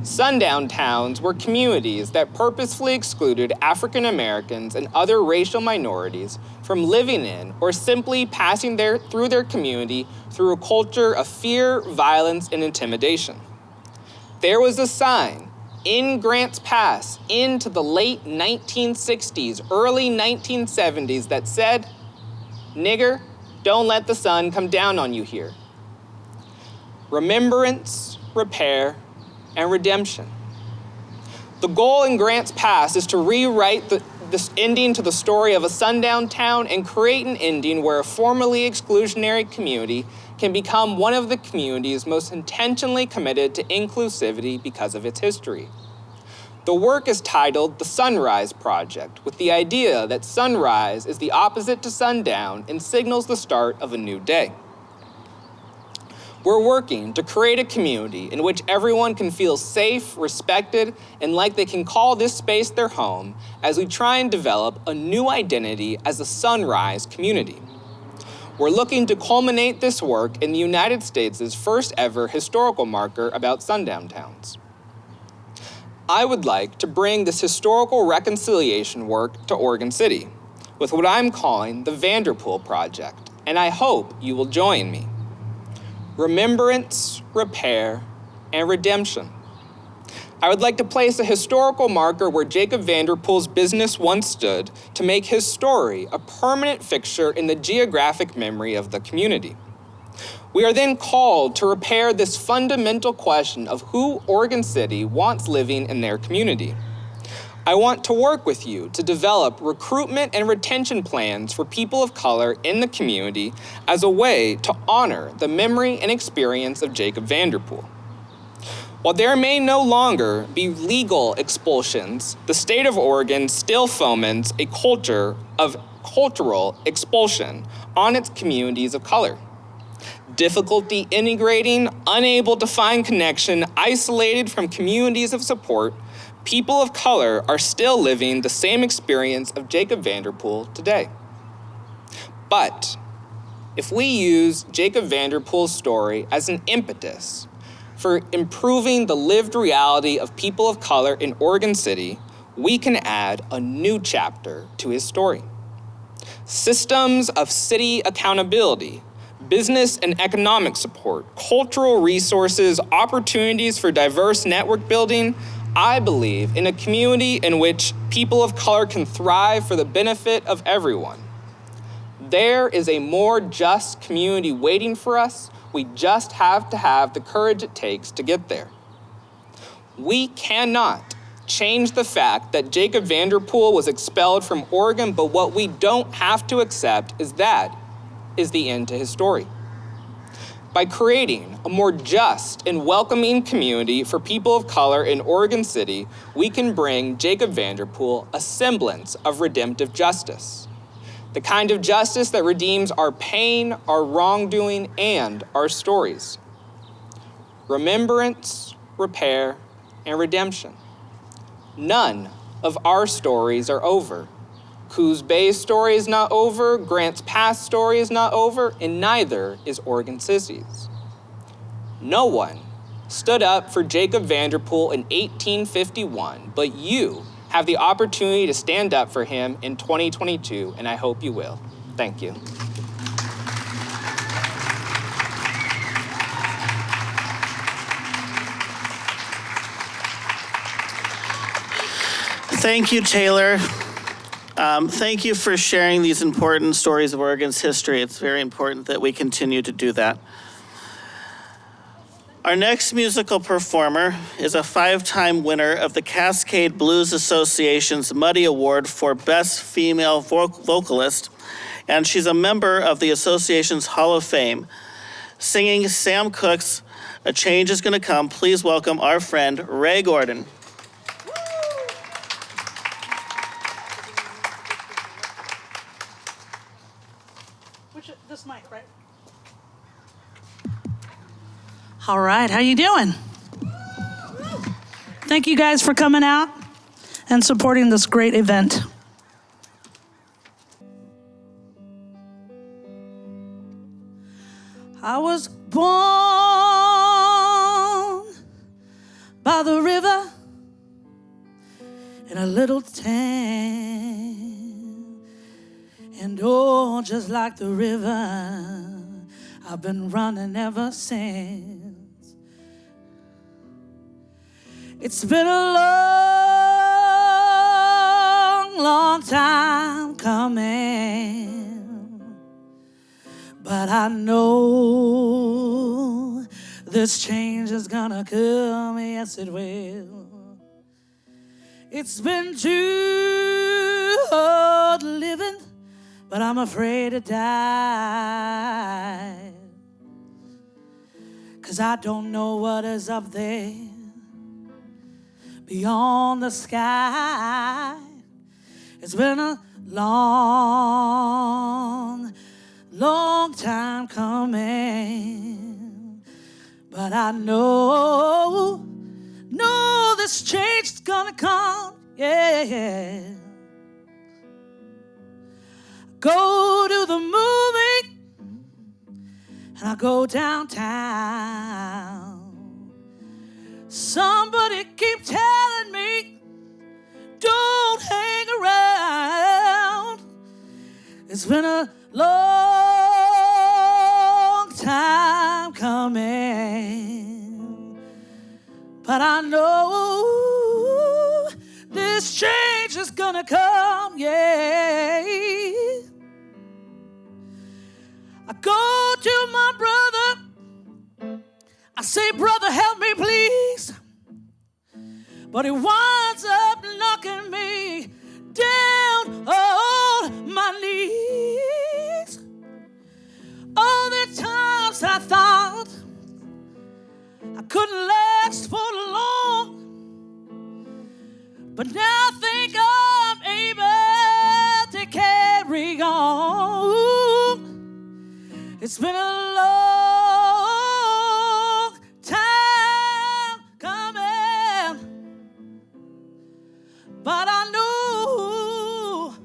Sundown towns were communities that purposefully excluded African Americans and other racial minorities from living in or simply passing through their community through a culture of fear, violence, and intimidation. There was a sign in Grants Pass into the late 1960s, early 1970s that said, "Nigger, don't let the sun come down on you here." Remembrance, repair, and redemption. The goal in Grants Pass is to rewrite this ending to the story of a sundown town and create an ending where a formerly exclusionary community can become one of the communities most intentionally committed to inclusivity because of its history. The work is titled The Sunrise Project, with the idea that sunrise is the opposite to sundown and signals the start of a new day. We're working to create a community in which everyone can feel safe, respected, and like they can call this space their home as we try and develop a new identity as a sunrise community. We're looking to culminate this work in the United States' first ever historical marker about sundown towns. I would like to bring this historical reconciliation work to Oregon City with what I'm calling the Vanderpool Project, and I hope you will join me. Remembrance, repair, and redemption. I would like to place a historical marker where Jacob Vanderpool's business once stood to make his story a permanent fixture in the geographic memory of the community. We are then called to repair this fundamental question of who Oregon City wants living in their community. I want to work with you to develop recruitment and retention plans for people of color in the community as a way to honor the memory and experience of Jacob Vanderpool. While there may no longer be legal expulsions, the state of Oregon still foments a culture of cultural expulsion on its communities of color. Difficulty integrating, unable to find connection, isolated from communities of support, people of color are still living the same experience of Jacob Vanderpool today. But if we use Jacob Vanderpool's story as an impetus for improving the lived reality of people of color in Oregon City, we can add a new chapter to his story. Systems of city accountability, business and economic support, cultural resources, opportunities for diverse network building. I believe in a community in which people of color can thrive for the benefit of everyone. There is a more just community waiting for us. We just have to have the courage it takes to get there. We cannot change the fact that Jacob Vanderpool was expelled from Oregon, but what we don't have to accept is that is the end to his story. By creating a more just and welcoming community for people of color in Oregon City, we can bring Jacob Vanderpool a semblance of redemptive justice. The kind of justice that redeems our pain, our wrongdoing, and our stories. Remembrance, repair, and redemption. None of our stories are over. Coos Bay's story is not over, Grants Pass story is not over, and neither is Oregon City's. No one stood up for Jacob Vanderpool in 1851, but you have the opportunity to stand up for him in 2022, and I hope you will. Thank you. Thank you, Taylor. Thank you for sharing these important stories of Oregon's history. It's very important that we continue to do that. Our next musical performer is a 5-time winner of the Cascade Blues Association's Muddy Award for Best Female Vocalist, and she's a member of the association's Hall of Fame. Singing Sam Cooke's A Change Is Gonna Come, please welcome our friend Ray Gordon. This mic, right? All right, how you doing? Thank you guys for coming out and supporting this great event. I was born by the river in a little town. And oh, just like the river, I've been running ever since. It's been a long, long time coming, but I know this change is gonna come, yes it will. It's been too hard living, but I'm afraid to die, 'cause I don't know what is up there beyond the sky. It's been a long, long time coming, but I know this change is gonna come, yeah. Go to the movie and I go downtown. Somebody keep telling me, don't hang around. It's been a long time coming, but I know this change is gonna come, yeah. I go to my brother, I say, brother, help me, please. But he winds up knocking me down on my knees. All the times I thought I couldn't last for long, but now I think I'm able to carry on. It's been a long time coming, but I know,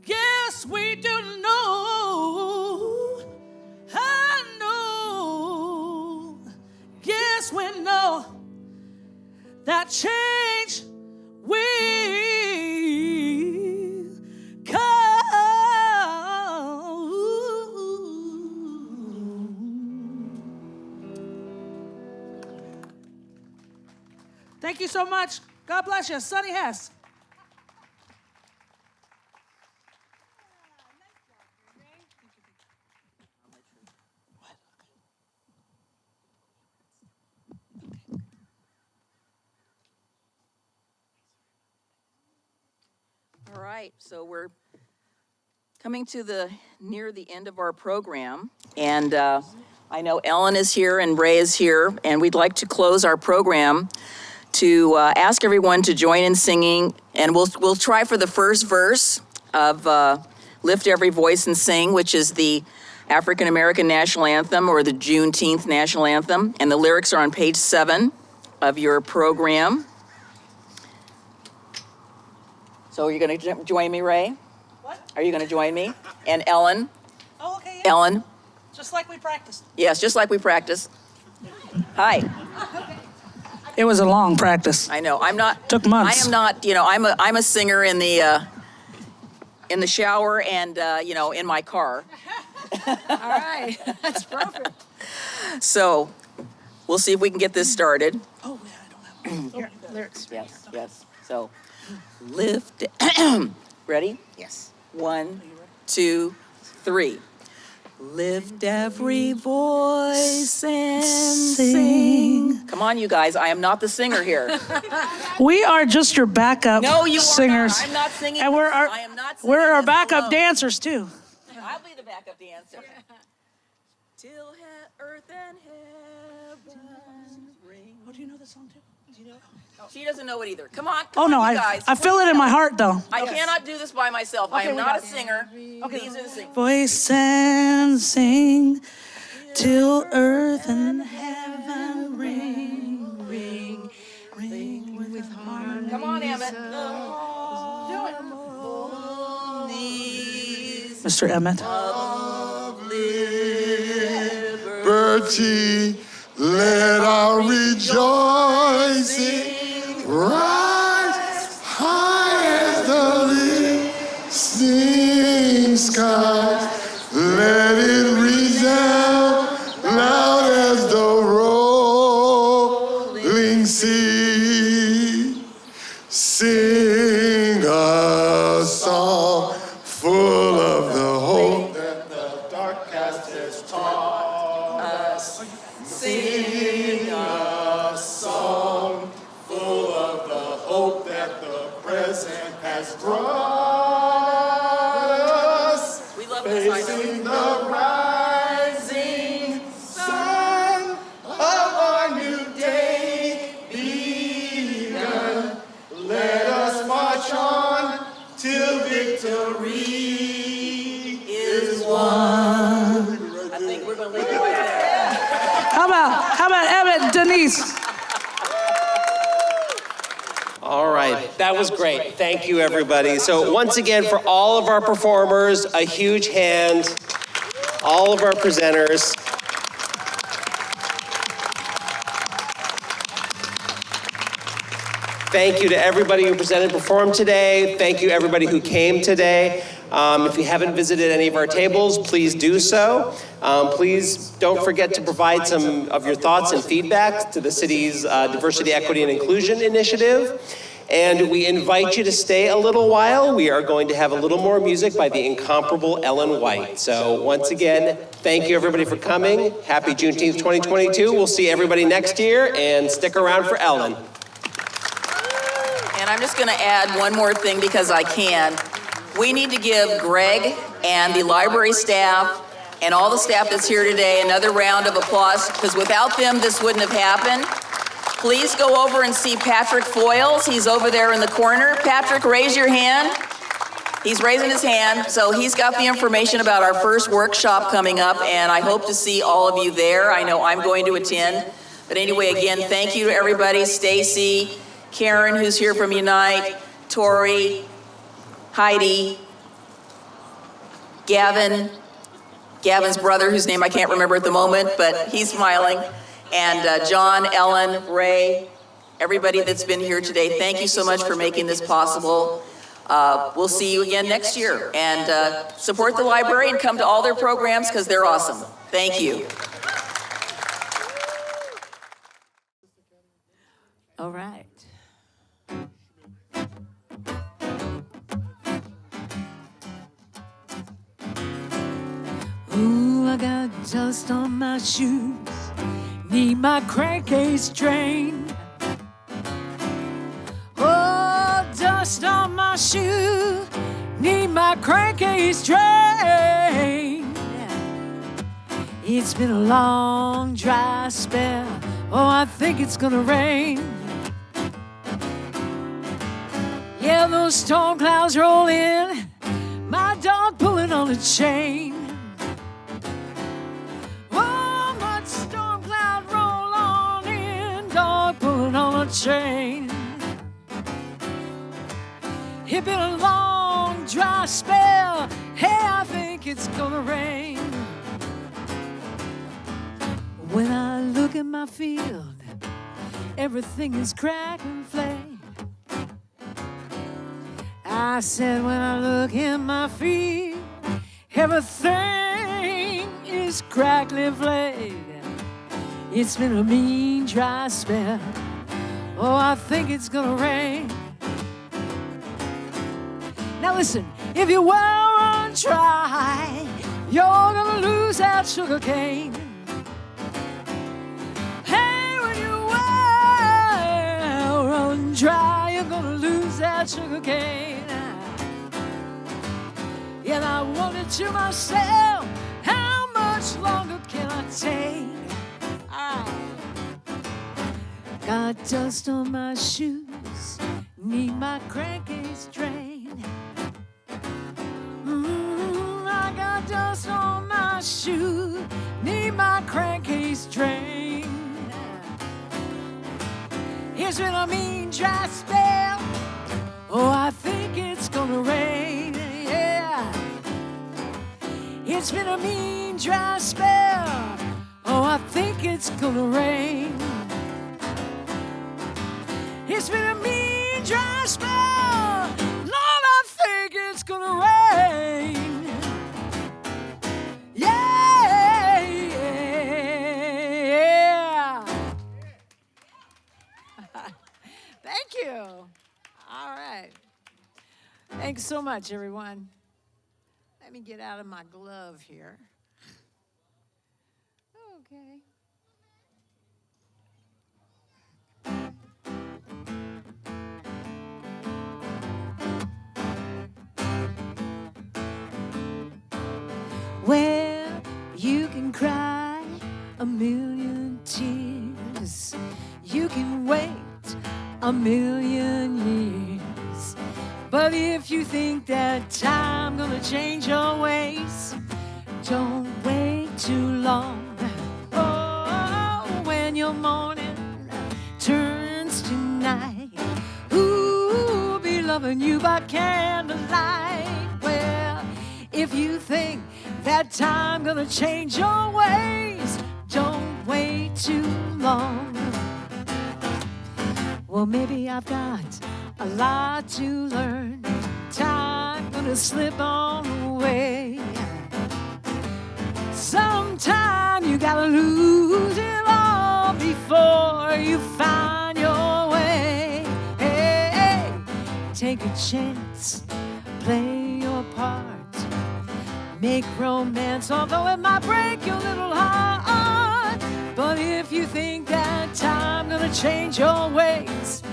yes, we do know, I know, yes, we know that change will come. Thank you so much. God bless you. Sunny Hess. All right, so we're coming to near the end of our program, and I know Ellen is here and Ray is here, and we'd like to close our program to ask everyone to join in singing, and we'll try for the first verse of Lift Every Voice and Sing, which is the African American National Anthem or the Juneteenth National Anthem, and the lyrics are on page 7 of your program. So are you going to join me, Ray? What? Are you going to join me? And Ellen? Oh, okay. Yeah. Ellen? Just like we practiced. Yes, just like we practiced. Hi. It was a long practice. I know. I'm not. Took months. I am not. I'm a singer in the shower and in my car. All right, that's perfect. So, we'll see if we can get this started. Oh, yeah, I don't have here, lyrics. Yes. So, lift. Ready? Yes. 1, 2, 3. Lift every voice and sing. Come on, you guys. I am not the singer here. We are just your backup No, you singers. are not. I'm not singing. And I am not singing we're our this backup alone. dancers, too. I'll be the backup dancer. Till earth and heaven ring. Oh, do you know this song, too? Do you know it? She doesn't know it either. Come on, Oh, no, you guys. I feel it in my heart, though. I cannot do this by myself. I am we not got a singer. These are the singers. Voice and sing till earth and heaven ring, ring, ring with harmony. Come on, Emmett. Mr. Emmett. Liberty, let our rejoicing rise high as the listening skies. Let it resound loud as the rolling sea. Sing a song full of the hope that the dark past has taught us. Sing a song full of the hope that the present has brought us. We love this. Facing the rising sun of our new day begun. Let us march on till victory is won. I think we're going to leave it right there. How please. All right, that was great. Thank you, everybody. So once again, for all of our performers, a huge hand. All of our presenters. Thank you to everybody who presented and performed today. Thank you everybody who came today. If you haven't visited any of our tables, please do so. Please don't forget to provide some of your thoughts and feedback to the city's Diversity, Equity, and Inclusion Initiative. And we invite you to stay a little while. We are going to have a little more music by the incomparable Ellen Whyte. So once again, thank you everybody for coming. Happy Juneteenth 2022. We'll see everybody next year, and stick around for Ellen. And I'm just going to add one more thing because I can. We need to give Greg and the library staff and all the staff that's here today another round of applause, because without them, this wouldn't have happened. Please go over and see Patrick Foyles. He's over there in the corner. Patrick, raise your hand. He's raising his hand. So he's got the information about our first workshop coming up, and I hope to see all of you there. I know I'm going to attend. But anyway, again, thank you to everybody. Stacy, Karen, who's here from Unite, Tori, Heidi, Gavin's brother, whose name I can't remember at the moment, but he's smiling. And John, Ellen, Ray, everybody that's been here today, thank you so much for making this possible. We'll see you again next year. And support the library and come to all their programs because they're awesome. Thank you. All right. Ooh, I got dust on my shoes. Need my crankcase drained. Oh, dust on my shoe. Need my crankcase drained. It's been a long, dry spell. Oh, I think it's gonna rain. Yeah, those storm clouds roll in. My dog pulling on a chain. On a chain. It's been a long, dry spell. Hey, I think it's gonna rain. When I look at my field, everything is crack and flake. I said, when I look in my field, everything is crackly flake. It's been a mean, dry spell. Oh, I think it's gonna rain. Now listen, if you well run dry, you're gonna lose that sugar cane. Hey, when you well run dry, you're gonna lose that sugar cane. And I wondered to myself, how much longer can I take? Got dust on my shoes, need my crankcase drained. I got dust on my shoe, need my crankcase drained. It's been a mean, dry spell. Oh, I think it's gonna rain, yeah. It's been a mean, dry spell. Oh, I think it's gonna rain. It's been a mean, dry spell. Lord, I think it's gonna rain. Yeah, yeah. Thank you. All right. Thanks so much, everyone. Let me get out of my glove here. Okay. Well, you can cry a million tears. You can wait a million years. But if you think that time gonna change your ways, don't wait too long. Oh, when you're mourning loving you by candlelight. Well, if you think that time gonna change your ways, don't wait too long. Well, maybe I've got a lot to learn. Time gonna slip on away. Sometime you gotta lose it all before you find your way. Hey, hey, take a chance, play your part. Make romance, although it might break your little heart. But if you think that time gonna change your ways,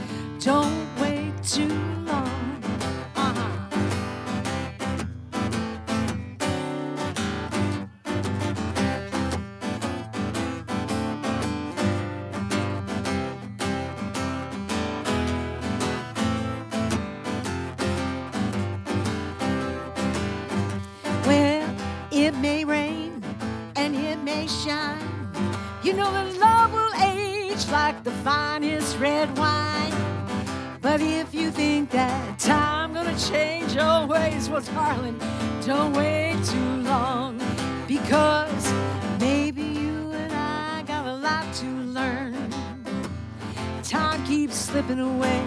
don't wait too long. Well, it may rain and it may shine. You know that love will age like the finest red wine. But if you think that time gonna change your ways, well, darling, don't wait too long. Because maybe you and I got a lot to learn. Time keeps slipping away.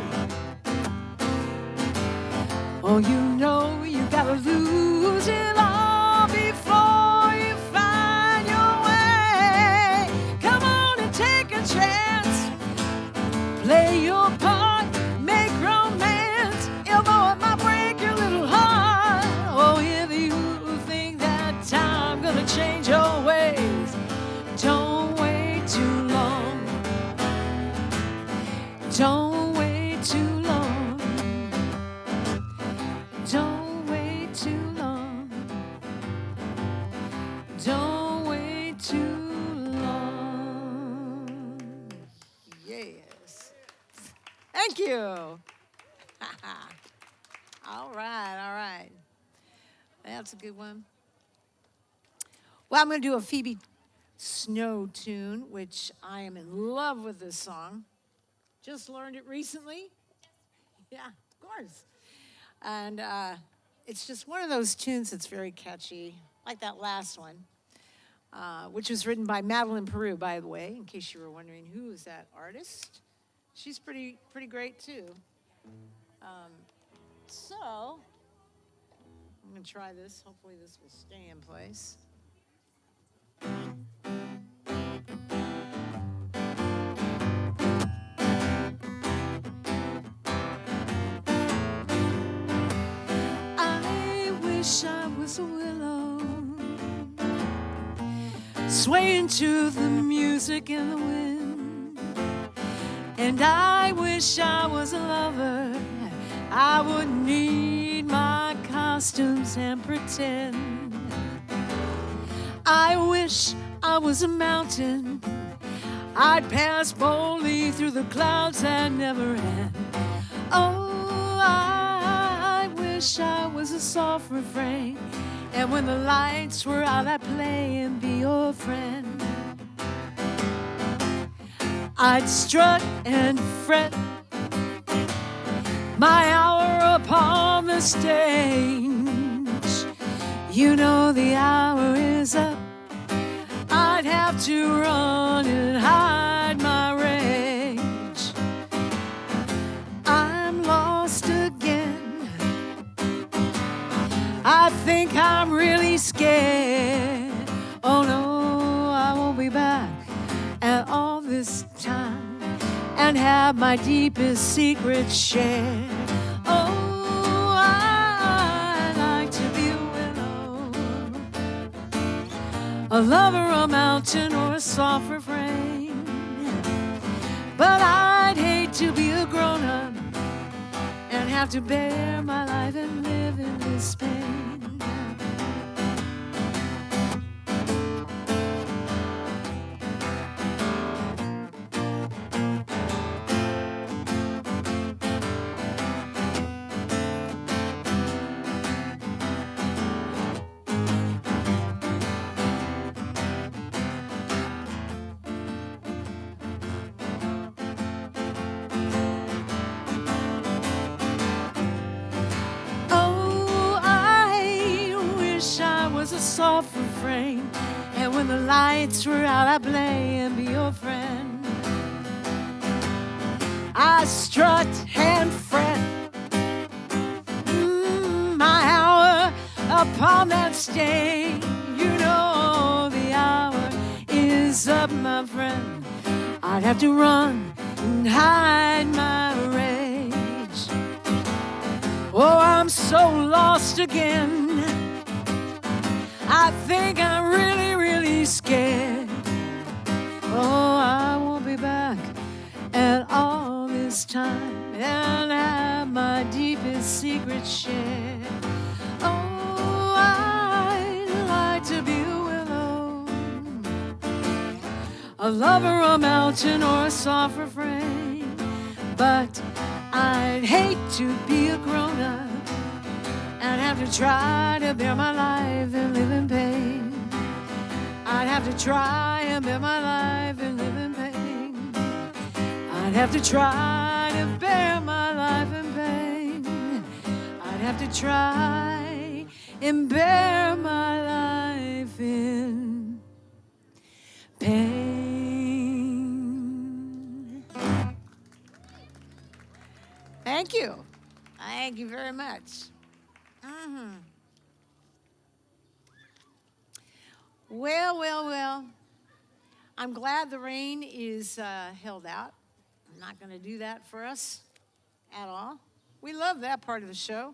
Oh, you know you gotta lose it all before you find your way. Come on and take a chance, play your part, make romance, although it might break your little heart. Oh, if you think that time gonna change your ways, don't wait too long. Don't wait too long. Don't wait too long. Don't wait too long. Yes. Thank you. All right. That's a good one. Well, I'm going to do a Phoebe Snow tune, which I am in love with this song. Just learned it recently. Yeah, of course. And it's just one of those tunes that's very catchy, like that last one, which was written by Madeline Peru, by the way, in case you were wondering who is that artist. She's pretty great, too. So, I'm going to try this. Hopefully this will stay in place. I wish I was a willow, swaying to the music in the wind. And I wish I was a lover, I wouldn't need my costumes and pretend. I wish I was a mountain, I'd pass boldly through the clouds that never end. Oh, I wish I was a soft refrain, and when the lights were out I'd play and be your friend. I'd strut and fret my hour upon the stage. You know the hour is up, I'd have to run and hide my rage. I'm lost again, I think I'm really scared. Oh no, I won't be back at all this time and have my deepest secrets shared. Oh, I'd like to be a willow, a lover, a mountain, or a soft refrain. But I'd hate to be a grown-up and have to bear my life and live in this pain. soft refrain. And when the lights were out, I'd play and be your friend. I strut and fret, my hour upon that stage. You know the hour is up, my friend. I'd have to run and hide my rage. Oh, I'm so lost again. I think I'm really, really scared. Oh, I won't be back at all this time and have my deepest secret shared. Oh, I'd like to be a willow, a lover, a mountain, or a soft refrain. But I'd hate to be a grown-up and have to try to bear my life and live in pain. I'd have to try and bear my life and live in pain. I'd have to try to bear my life in pain. I'd have to try and bear my life in pain. Thank you. Thank you very much. Well. I'm glad the rain is held out. I'm not going to do that for us at all. We love that part of the show.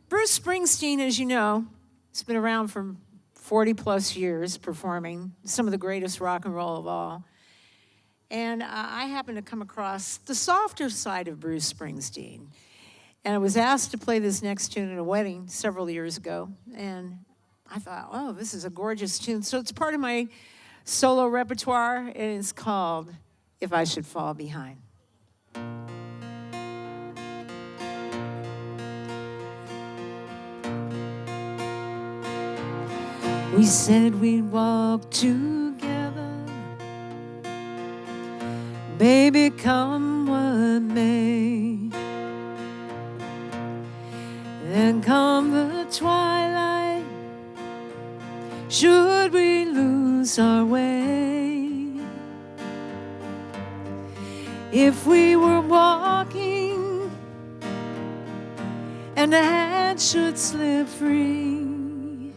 Bruce Springsteen, as you know, has been around for 40 plus years performing some of the greatest rock and roll of all. And I happened to come across the softer side of Bruce Springsteen. And I was asked to play this next tune at a wedding several years ago. And I thought, oh, this is a gorgeous tune. So it's part of my solo repertoire, and it's called If I Should Fall Behind. We said we'd walk together, baby, come what may. Then come the twilight, should we lose our way. If we were walking and a hand should slip free,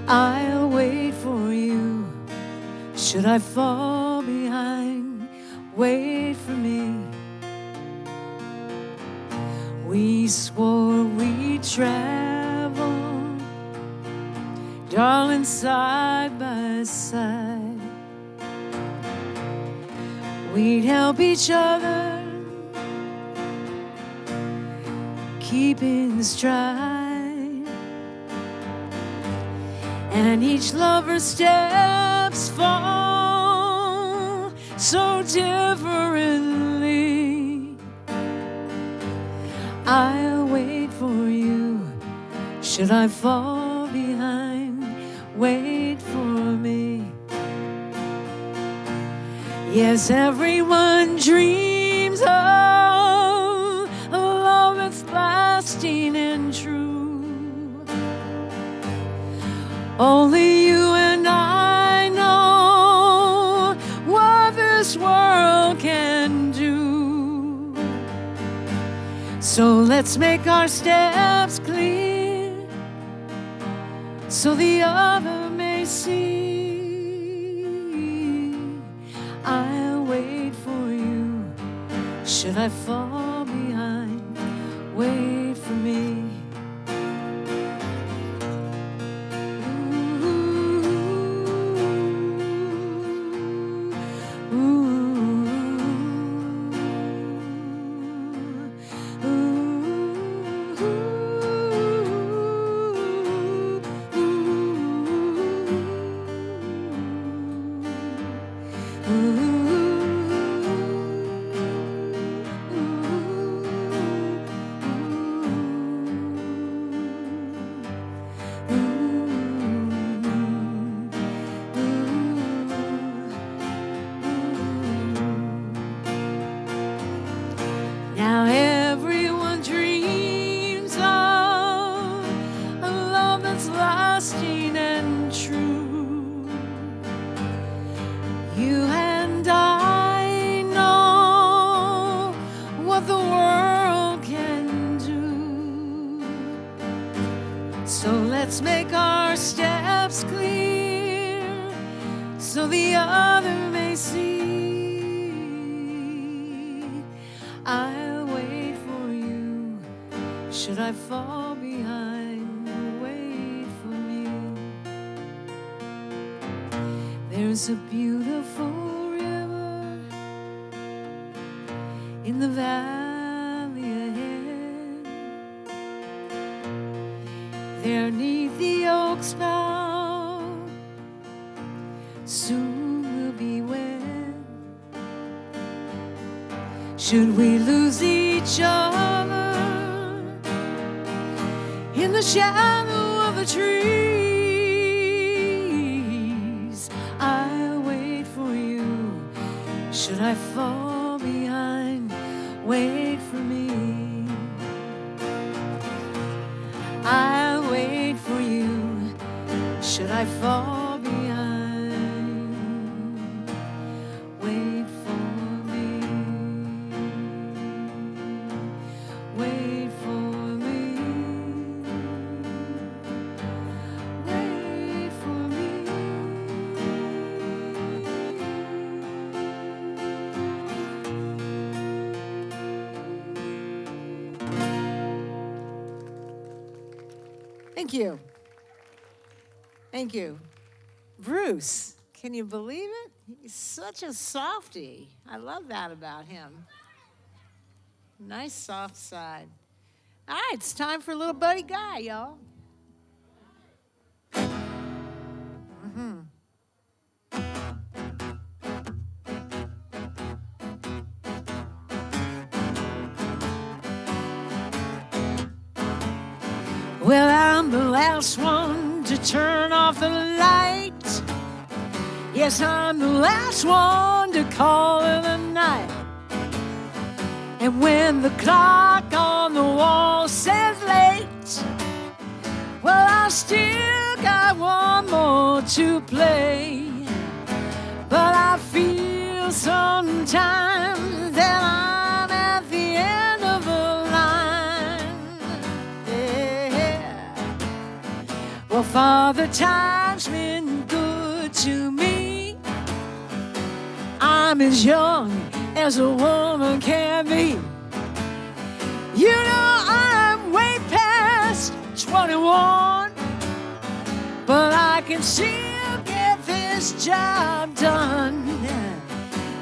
I'll wait for you. Should I fall behind, wait for me. We swore we'd travel, darling, side by side. We'd help each other, keep in stride. And each lover's steps fall so differently. I'll wait for you. Should I fall behind, wait for me. Yes, everyone dreams of a love that's lasting and true. Only you and I know what this world can do. So let's make our steps clear, so the other may see. I'll wait for you. Should I fall behind, wait for me. Let's make our steps clear so the other may see. I'll wait for you. Should I fall behind, wait for you. There's a beautiful river in the valley ahead. There 'neath the oaks bough, soon we'll be wed. Should we lose each other in the shadow of the trees, I'll wait for you. Should I fall behind, wait for me. I'll wait for you. Should I fall behind, wait for me. Wait for me. Wait for me. Thank you. Thank you. Bruce, can you believe it? He's such a softie. I love that about him. Nice soft side. All right, it's time for Little Buddy Guy, y'all. Well, I'm the last one to turn off the light. Yes, I'm the last one to call it a night. And when the clock on the wall says late, well, I still got one more to play. But I feel sometimes that I'm at the end of the line. Yeah. Well, Father Time's been good to me. I'm as young as a woman can be. You know I'm way past 21, but I can still get this job done.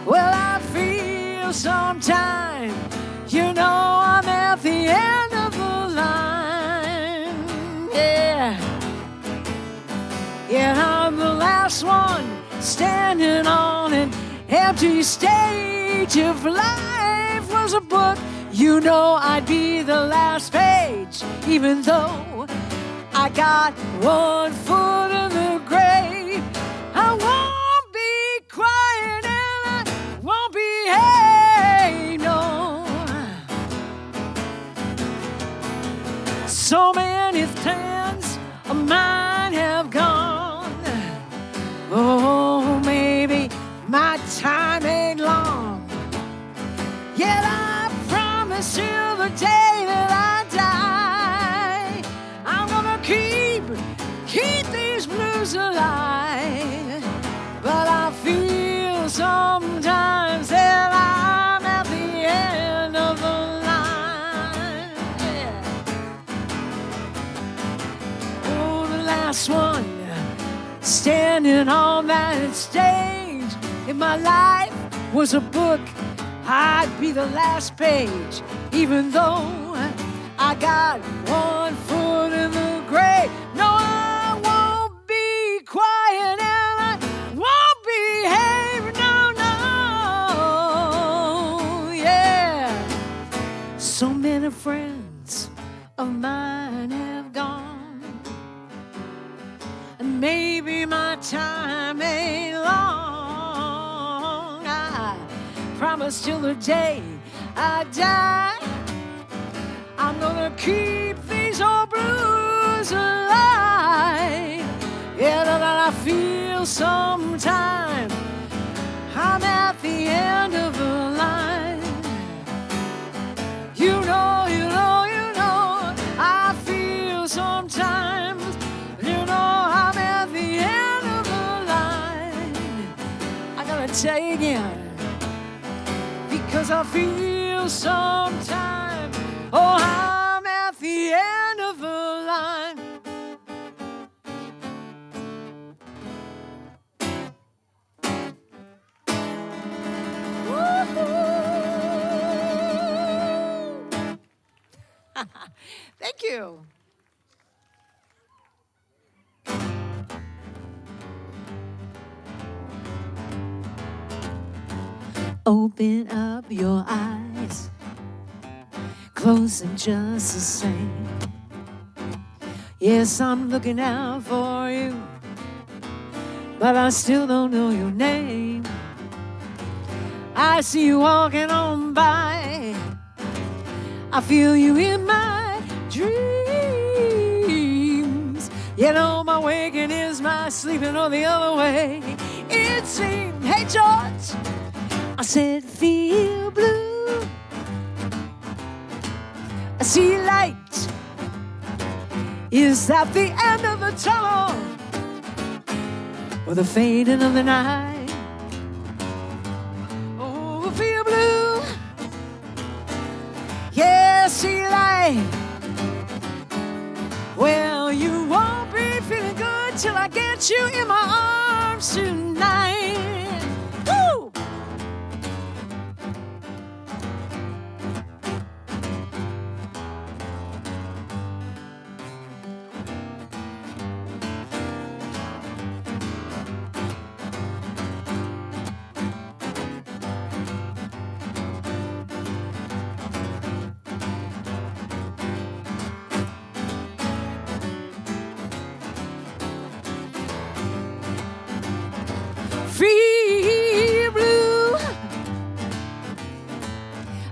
Well, I feel sometime, you know I'm at the end of the line. Yeah, yeah, I'm the last one standing on an empty stage. If life was a book, you know I'd be the last page. Even though I got one foot in the grave, I won't be crying and I won't behave, no. So many friends of mine have gone. Oh, maybe my time ain't long. Yet I promise till the day that I die, I'm gonna keep these blues alive. But I feel sometimes that I'm at the end of the line. Yeah. Oh, the last one standing on that stage. If my life was a book, I'd be the last page. Even though I got one foot in the grave, no, I won't be quiet and I won't behave, no, no, yeah. So many friends of mine have gone, and maybe my time ain't long. I promise till the day I die, I'm gonna keep these old blues alive. Yeah, that I feel sometime I'm at the end of the line. You know, I feel sometimes 'cause I feel sometime, oh, I'm at the end of the line. Thank you. Open up your eyes, close them just the same. Yes, I'm looking out for you, but I still don't know your name. I see you walking on by, I feel you in my dreams. Yet all my waking is my sleeping or the other way. It seems, hey George, I said feel blue. I see light. Is that the end of the tunnel or the fading of the night? Oh, feel blue. Yeah, see light. Well, you won't be feeling good till I get you in my arms tonight. Woo! Feel blue.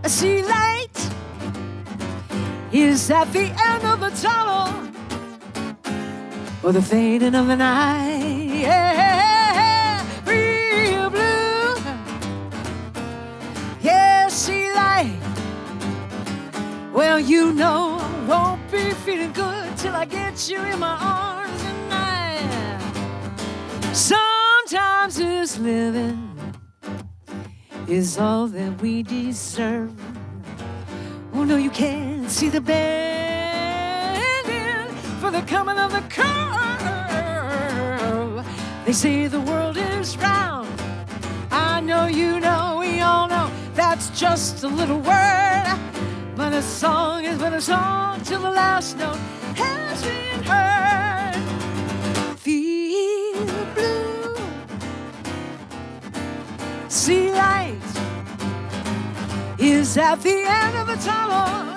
I see light. Is that the end of the tunnel or the fading of the night? Yeah, feel blue. Yeah, see light. Well, you know I won't be feeling good till I get you in my arms tonight. Sometimes this living is all that we deserve. Oh no, you can't see the bending for the coming of the curve. They say the world is round. I know you know, we all know that's just a little word. But a song is but a song till the last note has been heard. Feel blue. See light. Is that the end of the tunnel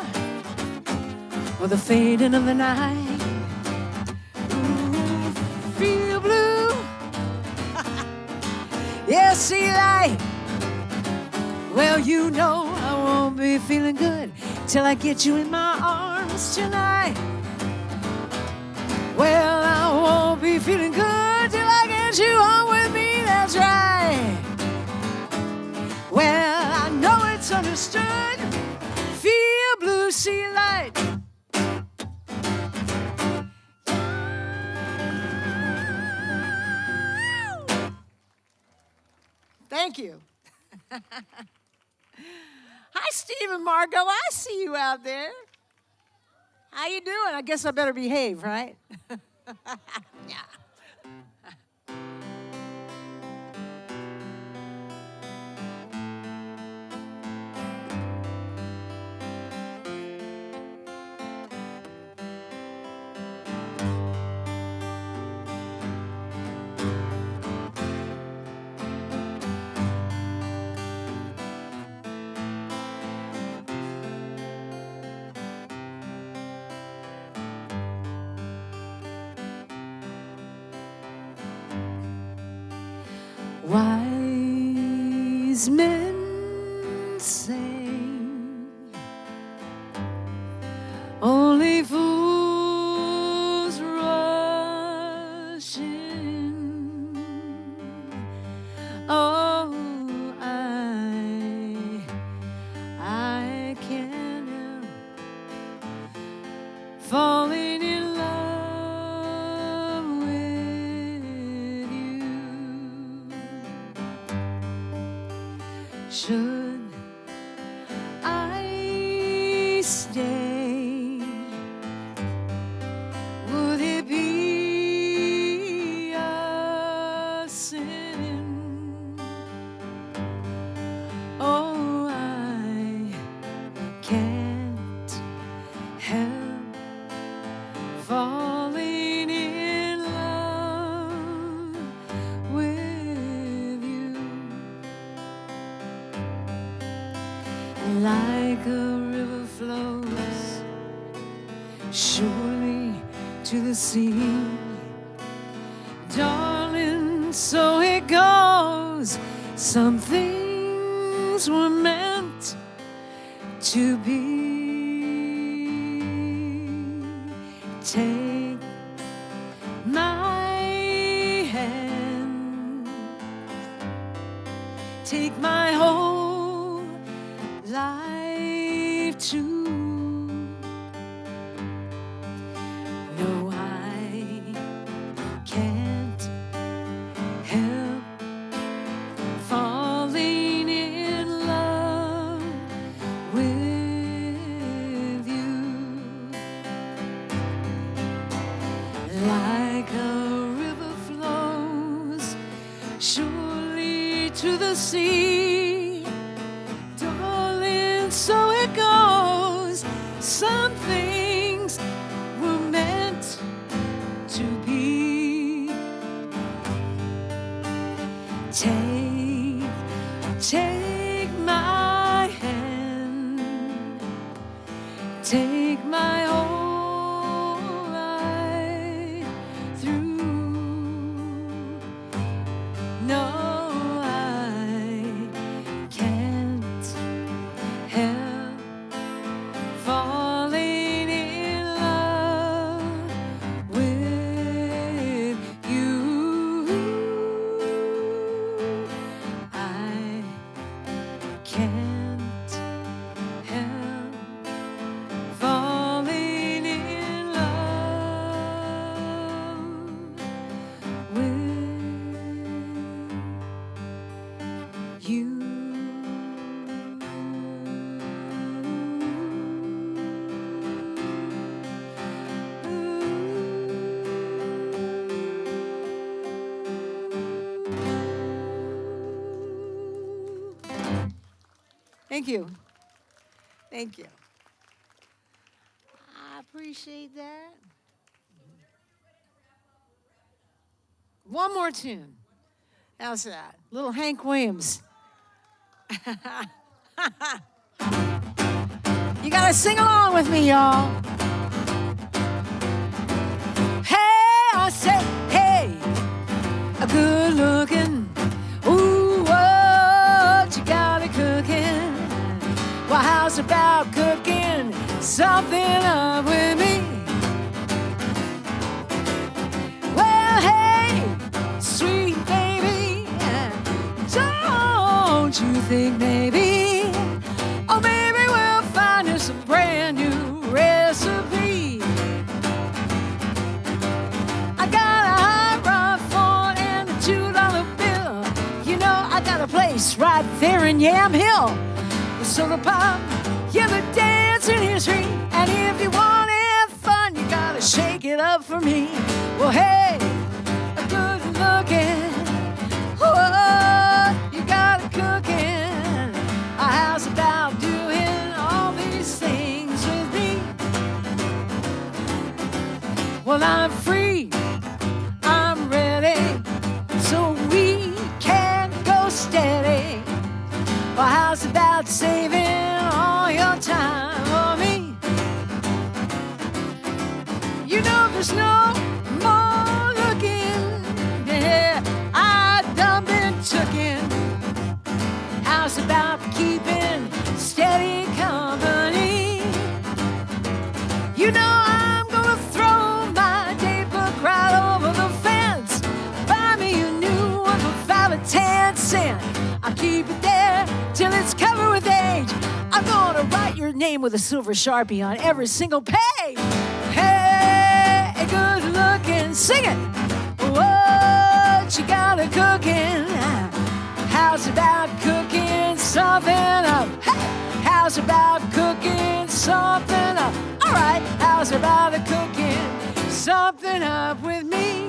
or the fading of the night? Ooh, feel blue. Yeah, see light. Well, you know I won't be feeling good till I get you in my arms tonight. Well, I won't be feeling good till I get you home with me, that's right. Well, I know it's understood. Feel blue, see light. Thank you. Hi, Steve and Margot. I see you out there. How you doing? I guess I better behave, right? Yeah. Wise men say only fools rush in. Oh, I can't help falling in love with you. Should surely to the sea. Darling, so it goes. Some things were meant to be. Take my hand, take my whole life too. No, I can't help falling in love with you. Like a river flows surely to the sea, darling, so it goes. Some things were meant to be. Take my hand, take my whole life through. No, I can't help falling in love with you. I can't help falling in love with you. Thank you. Thank you. I appreciate that. One more tune. How's that? Little Hank Williams. You gotta sing along with me, y'all. Hey, I said, hey, a good looking. Ooh, what you got it cooking? Well, how's about cooking something up with me? Well, hey, sweet baby, don't you think maybe, oh, maybe we'll find us a brand new recipe. I got a hot rod phone and a $2 bill. You know, I got a place right there in Yam Hill. The soda pop, yeah, the dancing history. And if you want to have fun, you gotta shake it up for me. Well, hey, a good looking, oh, you got it cooking. How's about doing all these things with me? Well, I'm free, I'm ready, so we can go steady. Well, how's about saving all your time for me? You know there's no more looking. Yeah, I done been tooken. How's about keeping steady company? You know I'm gonna throw my date book right over the fence. Buy me a new one for 5 or 10 cents. I'll keep it there till it's covered with age. I'm gonna write your name with a silver Sharpie on every single page. Hey, good looking, sing it. What you got it cooking? How's about cooking something up? Hey, how's about cooking something up? All right, how's about it cooking something up with me?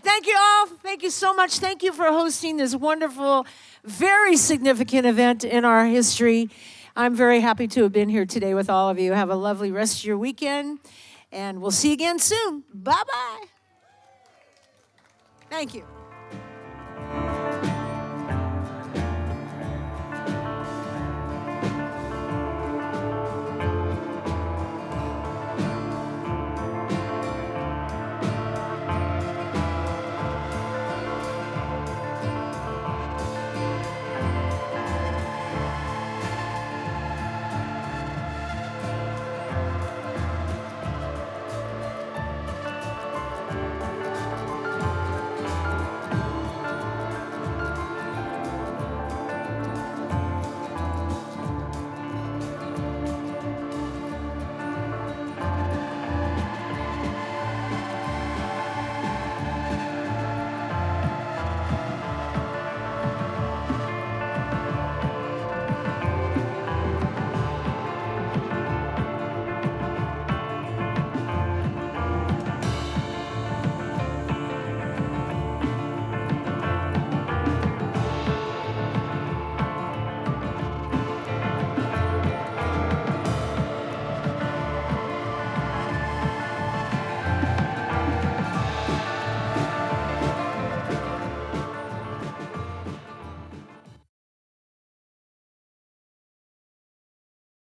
Thank you all. Thank you so much. Thank you for hosting this wonderful, very significant event in our history. I'm very happy to have been here today with all of you. Have a lovely rest of your weekend, and we'll see you again soon. Bye-bye. Thank you.